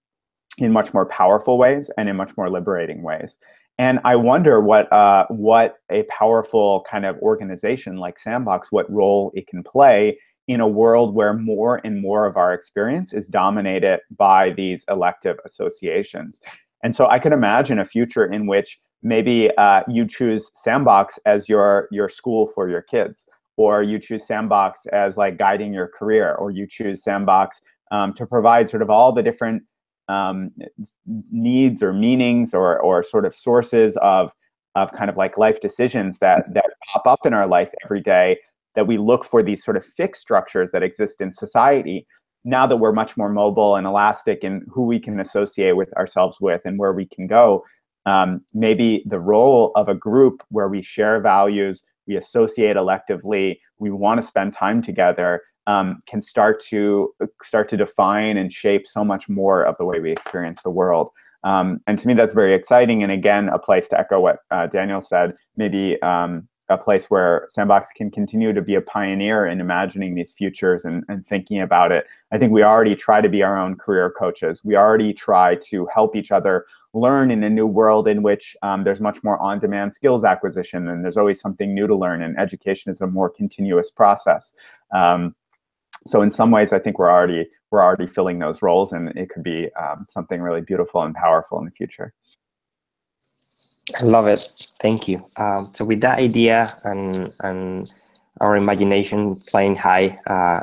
S3: much more powerful ways and in much more liberating ways. And I wonder what a powerful kind of organization like Sandbox, what role it can play in a world where more and more of our experience is dominated by these elective associations. And so I could imagine a future in which maybe you choose Sandbox as your school for your kids, or you choose Sandbox as like guiding your career, or you choose Sandbox to provide sort of all the different needs or meanings or sort of sources of kind of like life decisions that pop up in our life every day, that we look for these sort of fixed structures that exist in society. Now that we're much more mobile and elastic in who we can associate with ourselves with and where we can go, maybe the role of a group where we share values, we associate electively, we want to spend time together, can start to define and shape so much more of the way we experience the world. And to me, that's very exciting. And again, a place to echo what Daniel said, maybe a place where Sandbox can continue to be a pioneer in imagining these futures and thinking about it. I think we already try to be our own career coaches. We already try to help each other learn in a new world in which there's much more on-demand skills acquisition, and there's always something new to learn, and education is a more continuous process. So in some ways, I think we're already filling those roles, and it could be something really beautiful and powerful in the future.
S2: I love it. Thank you. So with that idea and our imagination flying high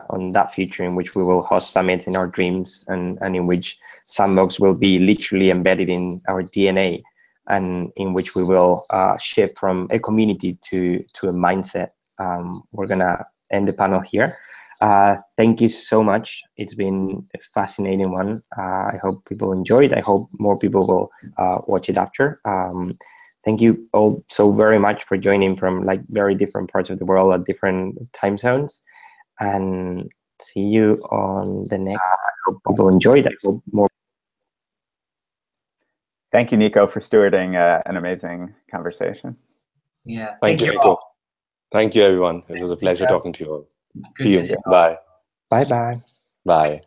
S2: on that future in which we will host summits in our dreams and in which Sandbox will be literally embedded in our DNA, and in which we will shift from a community to a mindset, we're going to end the panel here. Thank you so much. It's been a fascinating one. I hope people enjoyed. I hope more people will watch it after. Thank you all so very much for joining from like very different parts of the world at different time zones. And see you on the next. I hope people enjoyed. I hope more.
S3: Thank you, Nico, for stewarding an amazing conversation.
S1: Yeah.
S4: Thank you, Nico. Thank you, everyone. It was a pleasure talking to you all. See you. Bye.
S2: Bye-bye.
S4: Bye.